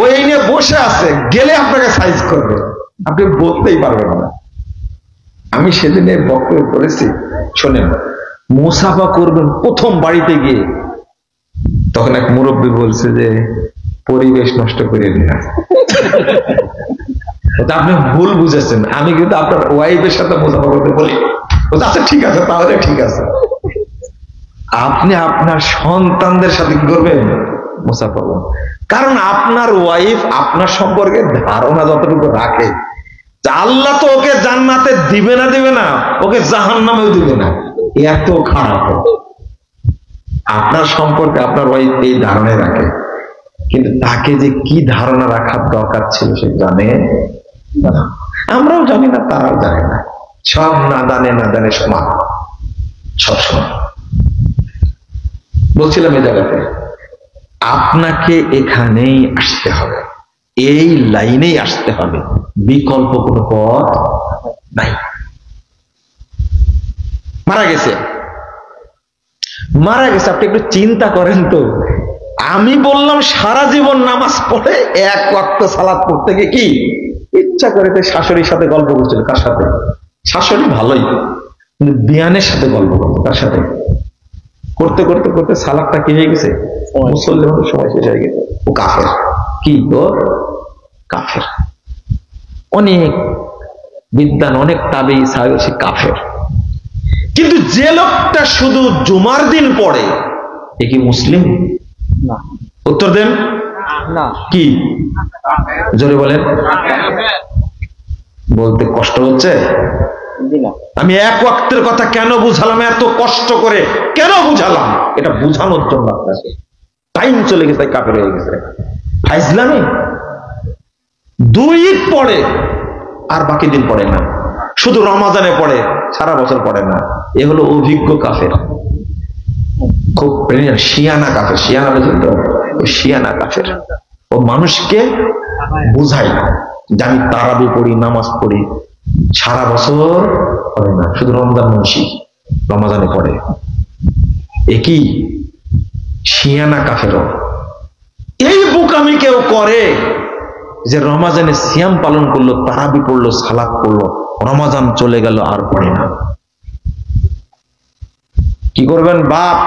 ওই নিয়ে বসে আছে, গেলে আপনাকে সাইজ করবে, আপনি বলতেই পারবেন না। আমি সেদিনে বক্তব্য করেছি, শোনেন, মুসাফা করবেন প্রথম বাড়িতে গিয়ে, তখন এক মুরব্বী বলছে যে পরিবেশ নষ্ট করে না। আপনি ভুল বুঝেছেন, আমি কিন্তু আপনার ওয়াইফের সাথে মুসাফা করতে বলি। আচ্ছা ঠিক আছে, তাহলে ঠিক আছে। আপনি আপনার সন্তানদের সাথে কি করবেন? মুসাফা করবেন। কারণ আপনার ওয়াইফ আপনার সম্পর্কে ধারণা যতটুকু রাখে, আল্লাহ তো ওকে জান্নাতে দিবে না, ওকে জাহান্নামেও দিবে না, এত খারাপ। আপনার সম্পর্কে আপনার ওয়াইফ এই ধারণায় রাখে, কিন্তু তাকে যে কি ধারণা রাখার দরকার ছিল সে জানে না। আমরাও জানি না, তারাও জানে না। সব না জানে সমান, সব সমান। বলছিলাম এই জায়গাতে আপনাকে এখানেই আসতে হবে, এই লাইনেই আসতে হবে, বিকল্প কোনো পথ নাই। মারা গেছে, আপনি একটু চিন্তা করেন তো। আমি বললাম সারা জীবন নামাজ পড়ে 1 ওয়াক্ত সালাত পড়তে গিয়ে কি ইচ্ছা করে শাশুড়ির সাথে গল্প করছিল। কার সাথে? শাশুড়ি ভালোই, কিন্তু বিয়ানের সাথে গল্প করতো। কার সাথে? করতে করতে করতে সালাদটা কি হয়ে গেছে, মুসল্লির মতো সময় শেষ হয়ে গেছে। ও কাফের। কি ও কাফের? অনেক বিদ্যান, অনেক তাবেঈ সাহাবী সে কাফের। কিন্তু যে লোকটা শুধু জুমার দিন পড়ে, এ কি মুসলিম? না। উত্তর দেন। না। কি? জোরে বলেন। বলতে কষ্ট হচ্ছে? আমি 1 ওয়াক্তের কথা কেন বুঝালাম, এত কষ্ট করে কেন বুঝালাম? এটা বুঝানোর জন্য আপনাকে। টাইম চলে গেছে, তাই কাফের হয়ে গেছে। ফাইজলামি। 2 ঈদ পড়ে আর বাকি দিন পড়ে না, শুধু রমাজানে পড়ে, সারা বছর পড়ে না। এ হলো অভিজ্ঞ কাফের, খুব শিয়ানা কাফের। শিয়ানা বুঝলেন তো? শিয়ানা কাফের। ও মানুষকে বুঝায় না যে আমি তারাবি পড়ি, নামাজ পড়ি, সারা বছর পড়ে না, শুধু রমজান মাসে রমাজানে পড়ে। একই শিয়ানা কাফের। এই বোকামি কেউ করে যে রমাজানে সিয়াম পালন করলো, তারাবি পড়লো, সালাত পড়লো, রমাজান চলে গেল আর পড়ে না। কি করবেন? বাপ,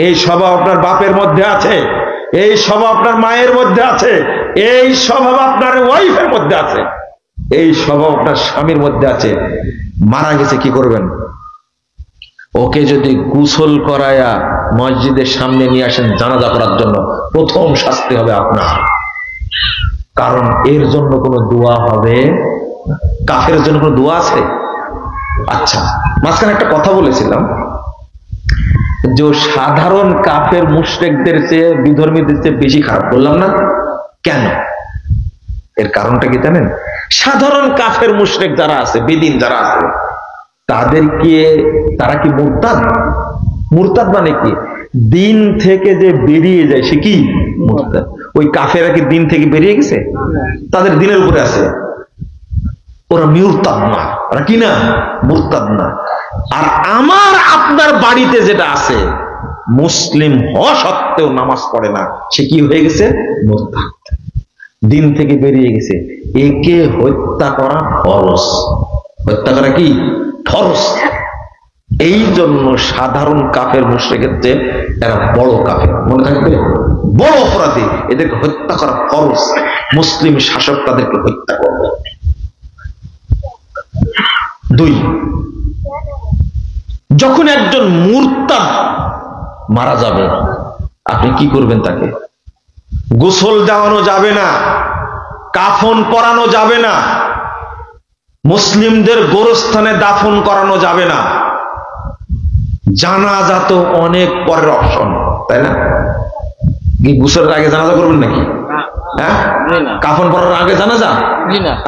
এই স্বভাব আপনার বাপের মধ্যে আছে, এই স্বভাব আপনার মায়ের মধ্যে আছে, এই স্বভাব আপনার ওয়াইফের মধ্যে আছে, এই স্বভাব আপনার স্বামীর মধ্যে আছে। মারা গেছে, কি করবেন? ওকে যদি গোসল করায়া মসজিদের সামনে নিয়ে আসেন জানাজা করার জন্য, প্রথম শাস্তি হবে আপনার। কারণ এর জন্য কোনো দোয়া হবে? কাফের জন্য কোনো দোয়া আছে? আচ্ছা, মাঝখানে একটা কথা বলেছিলাম যে সাধারণ কাফের মুশরিকদের চেয়ে, বিধর্মীদের চেয়ে বেশি খারাপ, বললাম না? কেন? এর কারণটা কি জানেন? সাধারণ কাফের মুশরিক যারা আছে, বেদিন যারা আছে, তারা কি মুরতাদ? মুরতাদ মানে কি? দিন থেকে যে বেরিয়ে যায় সে কি মুরতাদ। ওই কাফেরা কি দিন থেকে বেরিয়ে গেছে? তাদের দিনের উপরে আছে, ওরা মুরতাদ না। ওরা কি না? মুরতাদ না। আর আমার আপনার বাড়িতে যেটা আছে, মুসলিম হওয়া সত্ত্বেও নামাজ পড়ে না, সে কি হয়ে গেছে? মুরতাদ। দিন থেকে বেরিয়ে গেছে। একে হত্যা করা ফরজ। হত্যা করা কি ফরজ? এই জন্য সাধারণ কাফের মুশরিকের চেয়ে এরা বড় কাফের, মনে থাকবে, বড় অপরাধী। এদেরকে হত্যা করা ফরজ, মুসলিম শাসক তাদেরকে হত্যা করবে। 2, যখন একজন মুরতাদ মারা যাবে আপনি কি করবেন? তাকে গোসল দেওয়ানো যাবে না, কাফন পরানো যাবে না, মুসলিমদের গোরস্থানে দাফন করানো যাবে না। জানাজা তো অনেক পরের অপশন, তাই না? কি গোসলের আগে জানাজা করবেন নাকি? হ্যাঁ, কাফন পরার আগে জানাজা?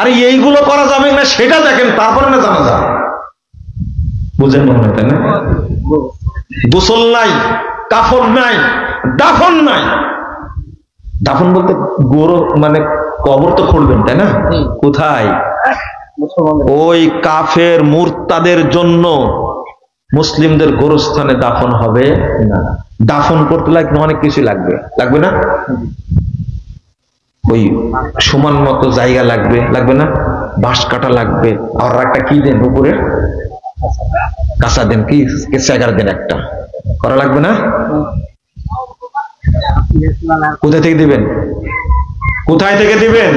আরে এইগুলো করা যাবে না সেটা দেখেন, তারপরে না জানাজা। বুঝেন মনে হয়, তাই না? গোসল নাই, কাফন নাই, দাফন নাই। দাফন বলতে গোরো মানে কবর তো খুঁড়বেন, তাই না? কোথায়? ওই কাফের মুরতাদের জন্য মুসলিমদের গোরস্থানে দাফন হবে না। দাফন করতে লাগবে অনেক কিছু লাগবে, লাগবে না? ওই সমান মতো জায়গা লাগবে, লাগবে না? বাঁশ কাটা লাগবে, আর একটা কি দেন উপরে কাঁচা দেন, কি চেগার দেন একটা করা লাগবে না? কোথায় থেকে দিবেন? কোথায় থেকে দিবেন?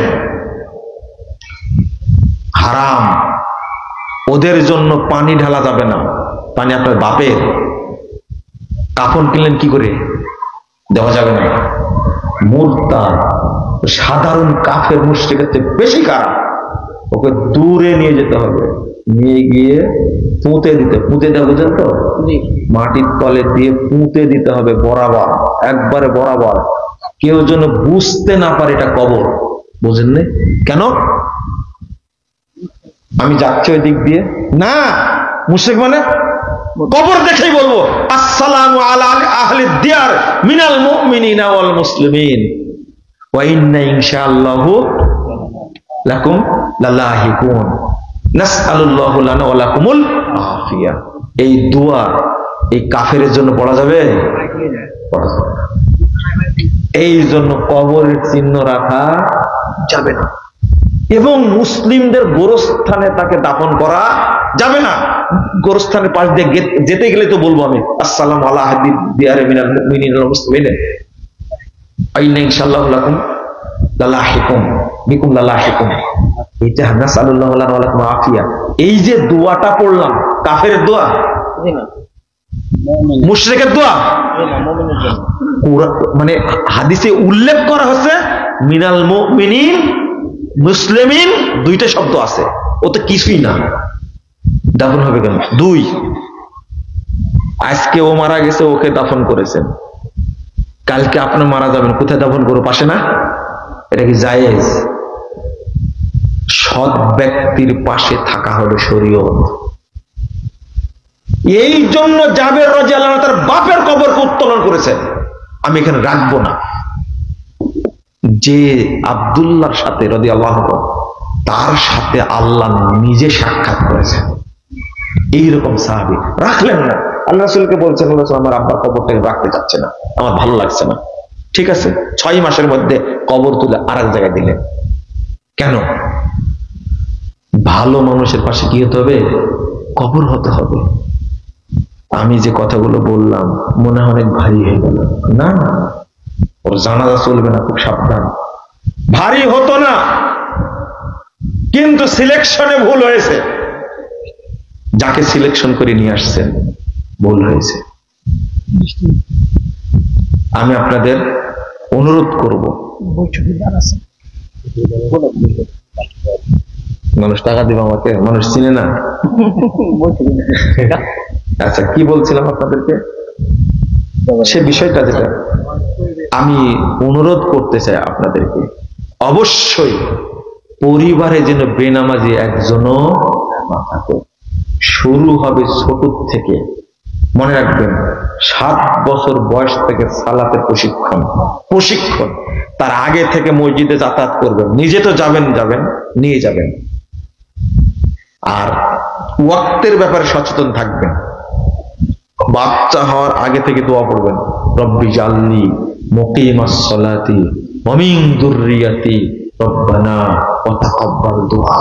হারাম। ওদের জন্য পানি ঢালা যাবে না, পানি আপনার বাপের। কাফন কিনলেন কি করে? দেওয়া যাবে না। মুরতাদ সাধারণ কাফের মুশরিকের চেয়ে বেশি খারাপ। ওকে দূরে নিয়ে যেতে হবে, নিয়ে গিয়ে পুঁতে দিতে, পুঁতে দেওয়া, বুঝেন তো? মাটির তলে দিয়ে পুঁতে দিতে হবে বরাবর, একবারে বরাবর, কেউ যেন বুঝতে না পারে এটা কবর। বুঝেন না কেন? আমি যাচ্ছি ওই দিক দিয়ে না, মুশরিক মানে কবর দেখেই বলবো আসসালামু আলা আহলি দিয়ার মিনাল মুমিনিনা ওয়াল মুসলিমিন ওয়া ইন্না ইনশাআল্লাহু লাকুম লালাহিকুন নাসআলুল্লাহু লানা ওয়া লাকুমুল আফিয়া। এই দোয়া এই কাফেরের জন্য পড়া যাবে? পড়া যাবে না। এই জন্য কবরের চিহ্ন রাখা যাবে না, এবং মুসলিমদের গোরস্থানে তাকে দাফন করা যাবে না। গোরস্থানের পাশ দিয়ে যেতে গেলে তো বলবো আমি আসসালামু আলা আহলি দিয়ার মিনাল মুমিনিনা ওয়াল মুসলিমিন ওয়া ইন্না ইনশাআল্লাহু লাকুম লালাহিকুম বিকুম লালাহিকুম। এটা নাসআলুল্লাহু লানা ওয়া লাকুম আফিয়া। এই যে দোয়াটা পড়লাম, কাফেরের দোয়া, মুশরিকের দোয়া, মানে হাদিসে উল্লেখ করা হচ্ছে মিনাল মুমিনিন মুসলিমিন, দুইটা শব্দ আছে, ও তো কিছুই না, দাফন হবে কেন? 2, আজকে ও মারা গেছে, ওকে দাফন করেছেন, কালকে আপনি মারা যাবেন, কোথায় দাফন করো? পাশে না? এটা কি জায়েজ? সৎ ব্যক্তির পাশে থাকা হবে শরীয়ত। এই জন্য জাবের রাদিয়াল্লাহু আনহু তার বাপের কবরকে উত্তোলন করেছেন। আমি এখানে রাখবো না। যে আব্দুল্লাহর সাথে রাদিয়াল্লাহু আনহু, তার সাথে আল্লাহ নিজে সাক্ষাৎ করেছেন, এইরকম সাহাবী রাখলেন না। আল্লাহ রাসূলকে বলছেন, আমার আব্বার কবরটাকে রাখতে চাচ্ছে না, আমার ভালো লাগছে না। ঠিক আছে, 6 মাসের মধ্যে কবর তুলে আর এক জায়গায় দিলেন। কেন? ভালো মানুষের পাশে কি হতে হবে? কবর হতে হবে। আমি যে কথাগুলো বললাম মনে হয় অনেক ভারী হয়ে গেল না, ওর জানাজা চলবে না, খুব সাবধান। ভারী হতো না, কিন্তু সিলেকশনে ভুল হয়েছে। যাকে সিলেকশন করে নিয়ে আসছেন ভুল হয়েছে। আমি আপনাদের অনুরোধ করব, মানুষ টাকা দিবে আমাকে, মানুষ চিনে না। আচ্ছা, কি বলছিলাম আপনাদেরকে? সে বিষয়টা যেটা আমি অনুরোধ করতে চাই আপনাদেরকে, অবশ্যই পরিবারে যেন বেনামাজি একজনও না থাকে। শুরু হবে ছোট থেকে, মনে রাখবেন 7 বছর বয়স থেকে সালাতের প্রশিক্ষণ। তার আগে থেকে মসজিদে যাতায়াত করবেন, নিজে তো যাবেন, নিয়ে যাবেন। আর ওয়াক্তের ব্যাপারে সচেতন থাকবেন। বাচ্চা হওয়ার আগে থেকে দোয়া পড়বেন, রব্বি জাল্লি মুকিমাস সালাতি ওয়া মিন যুররিয়াতি রব্বানা ওয়া তাকাব্বাল দুআ।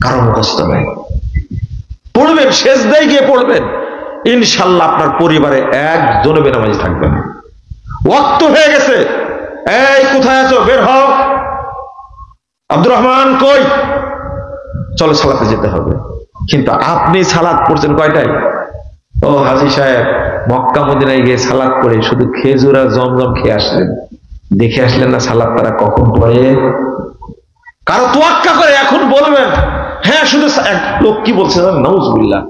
কারো মুখস্থ নাই, পড়বেন, সেজদায় গিয়ে পড়বেন। ইনশাল্লাহ আপনার পরিবারে একজনও বেনামাজি থাকবে না। ওয়াক্ত হয়ে গেছে, এই কোথায় আছো, বের হও। আব্দুর রহমান কই, চলো সালাতে যেতে হবে। কিন্তু আপনি সালাত পড়ছেন কয়টায়? ও হাজী সাহেব, মক্কা মদিনায় গিয়ে সালাত পড়ে শুধু খেজুর আর জমজম খেয়ে আসলেন, দেখে আসলেন না সালাত তারা কখন পড়ে। কারো তোয়াক্কা করে এখন বলবেন হ্যাঁ শুধু এক লোক কি বলছে নাউজুবিল্লাহ,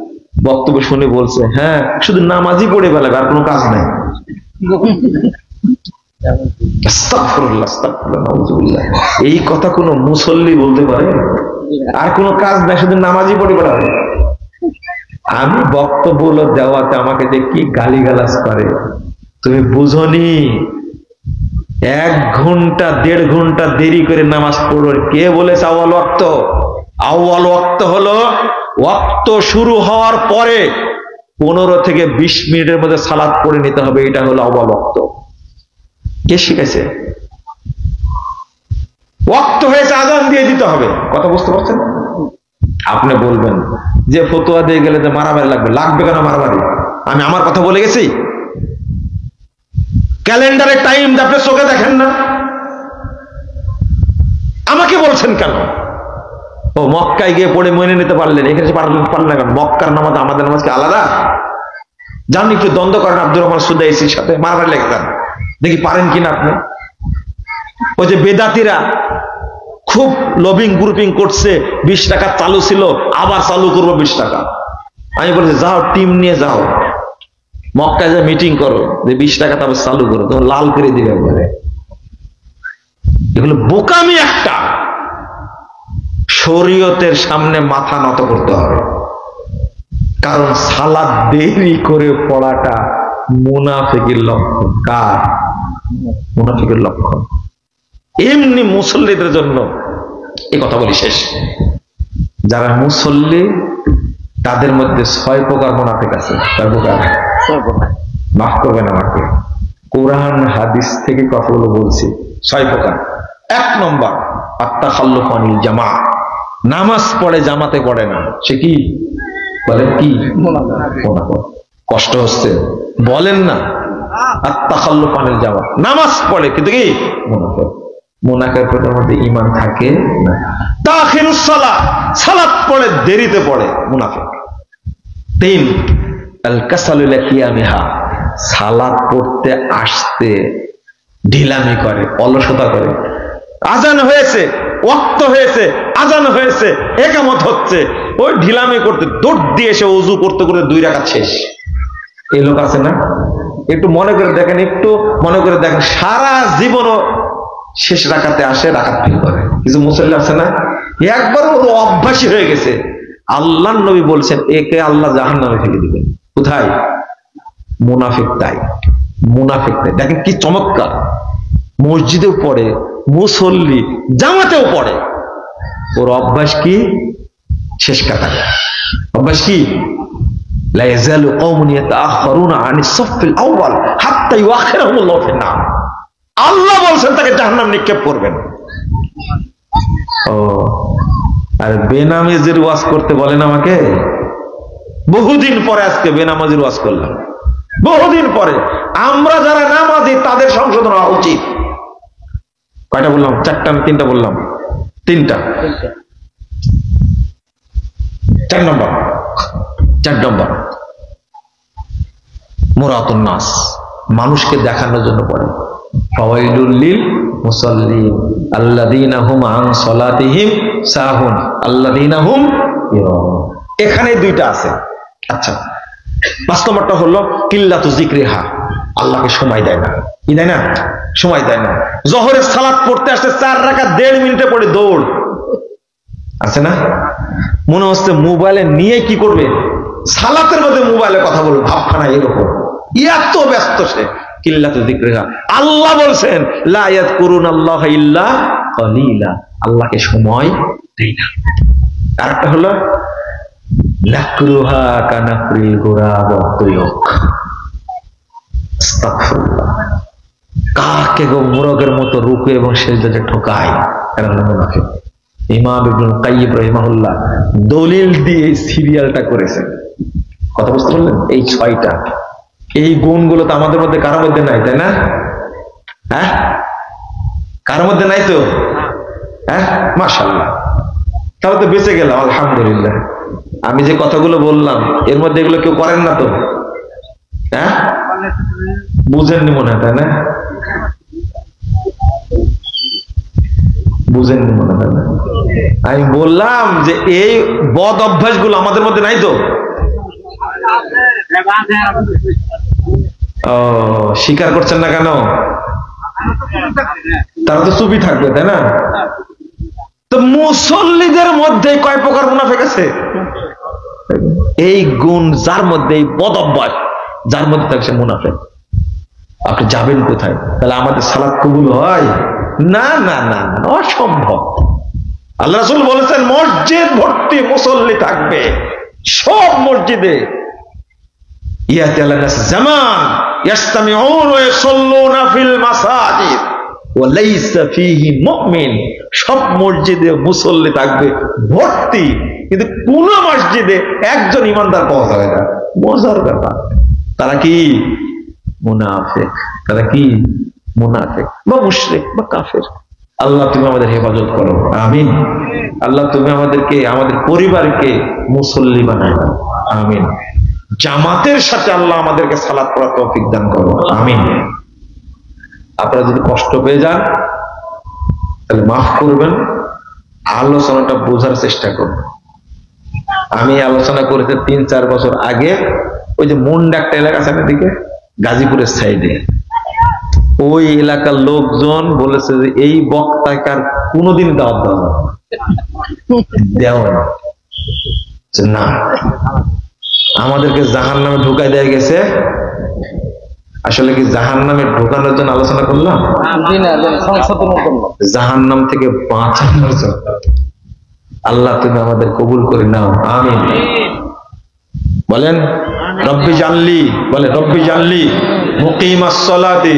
বক্তব্য শুনে বলছে হ্যাঁ শুধু নামাজি পড়ে বেলাবে, আর কোনো কাজ নাই। আস্তাগফিরুল্লাহ, আস্তাগফিরুল্লাহ, নাউজুবিল্লাহ। এই কথা কোনো মুসল্লি বলতে পারে? আর কোনো কাজ নাই, শুধু নামাজি পড়ে বেড়াবে। আমি বক্তব্য দেওয়াতে আমাকে যে কি গালিগালাজ করে তুমি বুঝনি। 1 ঘন্টা 1.5 ঘন্টা দেরি করে নামাজ পড়ো, কে বলেছে আউয়াল ওয়াক্ত? আউয়াল ওয়াক্ত হলো ওয়াক্ত শুরু হওয়ার পরে 15 থেকে 20 মিনিটের মধ্যে সালাত পড়ে নিতে হবে, এটা হলো আউয়াল ওয়াক্ত। কে শিখাইছে? ওয়াক্ত হয়েছে আযান দিয়ে দিতে হবে। কথা বুঝতে পারছেন? আপনি বলবেন যে ফতোয়া দিয়ে গেলে যে মারামারি লাগবে, লাগবে কেন মারামারি? আমি আমার কথা বলে গেছি? ক্যালেন্ডারে টাইম আপনি চোখে দেখেন না, আমাকে বলছেন কেন? ও মক্কায় গিয়ে পড়ে মেনে নিতে পারলেন, এখানে পারলেন না কেন? মক্কার নামাজ আমাদের নামাজ কি আলাদা? যান একটু দ্বন্দ্ব করেন আব্দুর রহমান সুদাইসির সাথে, মারামারি লেগে যান, দেখি পারেন কিনা আপনি। ওই যে বেদাতিরা খুব লবিং গ্রুপিং করছে, 20 টাকা চালু ছিল, আবার চালু করবো 20 টাকা। আমি বলছি যাও টিম নিয়ে যাও মক্কায় যা মিটিং করো, যে 20 টাকা তারপর চালু করো, তখন লাল করে দিবে একবারে। এগুলো বোকামি একটা। শরীয়তের সামনে মাথা নত করতে হবে, কারণ সালাত দেরি করে পড়াটা মুনাফিকের লক্ষণ। কার? মুনাফিকের লক্ষণ। এমনি মুসল্লিদের জন্য এই কথা বলি শেষ, যারা মুসল্লি তাদের মধ্যে 6 প্রকার মুনাফিক আছে। 6 প্রকার। মাফ করবেন আমাকে, কোরআন হাদিস থেকে কথাগুলো বলছি। 6 প্রকার। 1 নম্বর আত-তাখাল্লুফ আনিল জামা, নামাজ পড়ে জামাতে পড়ে না, সে কি বলেন? কি মুনাফিক। কষ্ট হচ্ছে বলেন না, আত-তাখাল্লুফ আনিল জামা, নামাজ পড়ে কিন্তু কি মুনাফিক। মুনাফিকের মধ্যে ঈমান থাকে না। তাখিরুস সালাত, সালাত পড়ে দেরিতে পড়ে মুনাফিক। 3 আল কাসালু লিকিয়ামিহা, সালাত পড়তে আসতে ঢিলামি করে, অলসতা করে। আজান হয়েছে, ওয়াক্ত হয়েছে, আজান হয়েছে, ইকামত হচ্ছে, ওই ঢিলামি করতে দৌড় দিয়ে এসে ওযু করতে করতে 2 রাকাত শেষ। এই লোক আছে না? একটু মনে করে দেখেন, একটু মনে করে দেখেন, সারা জীবনও শেষ রাকাতে আসে, রাকাত ফেল করে। কিছু মুসল্লি আছে না, একবার ওর অভ্যাসী হয়ে গেছে। আল্লাহর নবী বলছেন একে আল্লাহ জাহান্নামে ফেলে দিবেন। কোথায়? মুনাফিক। তাই মুনাফিক তাই। দেখেন কি চমৎকার, মসজিদেও পড়ে, মুসল্লি, জামাতেও পড়ে, ওর অভ্যাস কি? শেষ কাটা। অভ্যাস কি? লা ইয়াজালু কওমুন ইয়াতাআখারুনা আনিস সাফফিল আউয়াল হাত্তা ইউআখিরুহুমুল্লাহু ফিন-নার। আল্লাহ বলছেন তাকে জাহান্নাম নিক্ষেপ করবেন। ও আর বেনামাজির ওয়াজ করতে বলেন আমাকে? বহুদিন পরে আজকে বেনামাজির ওয়াজ করলাম, বহুদিন পরে। আমরা যারা নামাজি তাদের সংশোধন হওয়া উচিত। কয়টা বললাম? 4টা না 3টা বললাম? 3টা। 4 নম্বর মুরাতুন নাস, মানুষকে দেখানোর জন্য পড়ে। ফাওয়াইলুল লিল মুসাল্লিন আল্লাযীনা হুম আন সালাতিহিম সাহুন আল্লাযীনা হুম ইরাউন। এখানে 2টা আছে। আচ্ছা, 5 নম্বরটা হলো কিল্লাতু যিকরিহা, আল্লাহকে সময় দেয় না। কি দেয় না? সময় দেয় না। জোহরের সালাত পড়তে আসছে 4 রাকাত 1.5 মিনিটে পড়ে দৌড়। আছে না? মনে হচ্ছে মোবাইলে নিয়ে কি করবে, সালাতের মধ্যে মোবাইলে কথা বলবে, ভাবখানা এরকম, এত ব্যস্ত সে। কিল্লাতু যিকরিহা, আল্লাহ বলছেন লা ইয়াযকুরুনাল্লাহ ইল্লা কালিলা, আল্লাহকে সময় দেয় না। আরেকটা হলো লাকরুহা কানাফরিল গুরাব ওয়াতুয়ুক, আস্তাগফিরুল্লাহ, কাকে গো মুরগের মতো রুকু এবং সিজদাতে ঠোকায়, এরা হলো মুনাফিক। ইমাম ইবনুল কাইয়িম রাহিমাহুল্লাহ দলিল দিয়ে সিরিয়ালটা করেছেন। কথা বুঝতে পারলেন? এই 6টা, এই গুণগুলো তো আমাদের মধ্যে কারোর মধ্যে নাই, তাই না? হ্যাঁ, কারোর মধ্যে নাই তো? হ্যাঁ, মাশাআল্লাহ, তাহলে তো বেঁচে গেলাম, আলহামদুলিল্লাহ। আমি যে কথাগুলো বললাম এর মধ্যে এগুলো কেউ করেন না তো? হ্যাঁ, বুঝেননি মনে হয়, তাই না? বুঝেননি মনে হয়, না? আমি বললাম যে এই বদ অভ্যাসগুলো আমাদের মধ্যে নাই তো? ও, স্বীকার করছেন না কেন? তারা তো চুপই থাকবে, তাই না? তো মুসল্লিদের মধ্যে কয় প্রকার মুনাফিক আছে? এই গুণ যার মধ্যে, এই বদ অভ্যাস যার মধ্যে থাকে সে মুনাফিক। আপনি যাবেন কোথায়? তাহলে আমাদের সালাত কবুল হয়? না না না, অসম্ভব। আল্লাহ রাসূল বলেছেন মসজিদ ভর্তি মুসল্লি থাকবে, সব মসজিদে। ইয়াতি আলানাস জামান ইয়াসতামিউন ওয়া ইয়াসাল্লুনা ফিল মাসাজিদ ওয়া লাইসা ফীহি মুমিন। সব মসজিদে মুসল্লি থাকবে ভর্তি, কিন্তু কোন মসজিদে একজন ইমানদার পাওয়া যাবে না। মজার ব্যাপার। তারা কি? মুনাফিক। তারা কি? মুনাফিক বা মুশরিক বা কাফের। আল্লাহ তুমি আমাদের হেফাজত করো, আমিন। আল্লাহ তুমি আমাদেরকে, আমাদের পরিবারকে মুসল্লি বানায়, আমিন। জামাতের সাথে আল্লাহ আমাদেরকে সালাত পড়ার তৌফিক দান করো, আমিন। আপনারা যদি কষ্ট পেয়ে যান তাহলে মাফ করবেন, আলোচনাটা বোঝার চেষ্টা করবেন। আমি আলোচনা করেছি 3-4 বছর আগে, ওই যে মুন্ডা একটা এলাকা আছে এদিকে গাজীপুরের সাইডে, ওই এলাকার লোকজন বলেছে যে এই বক্তাকে আর কোনোদিন দাওয়াত দেওয়া না, আমাদেরকে জাহান্নামে ঢুকাই দেয়া গেছে। আসলে কি জাহান্নামে ঢোকানোর জন্য আলোচনা করলাম? জাহান্নাম থেকে বাঁচানোর জন্য। আল্লাহ তুমি আমাদের কবুল করে নাও, আমিন। বলেন রব্বি জানলি, বলে রব্বি জানলি মুকিমাস সালাতি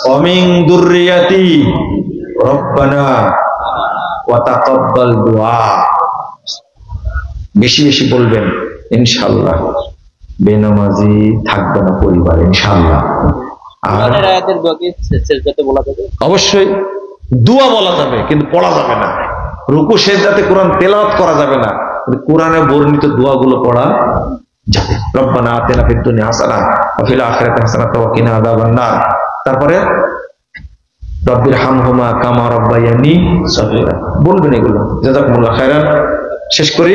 ওয়া মিন যুররিয়াতি রব্বানা ওয়া তাকাব্বাল দুআ। বেশি বেশি বলবেন, ইনশাআল্লাহ বেনামাজি থাকবে না পরিবার, ইনশাআল্লাহ। আর অবশ্যই দোয়া বলা যাবে, কিন্তু পড়া যাবে না। রুকু সেজদাতে কোরআন তেলাওয়াত করা যাবে না, কিন্তু কোরআনে বর্ণিত দোয়াগুলো পড়া যাবে। রব্বানা আতিনা ফিদ দুনিয়া হাসানাহ ওয়া ফিল আখিরাতি হাসানাহ ওয়া কিনা আযাবান নার। তারপরে রব্বির হামহুমা কামা রাব্বায়ানি সগীরা বলবেন এগুলো। জাযাকুমুল্লাহ খাইরান। শেষ করি।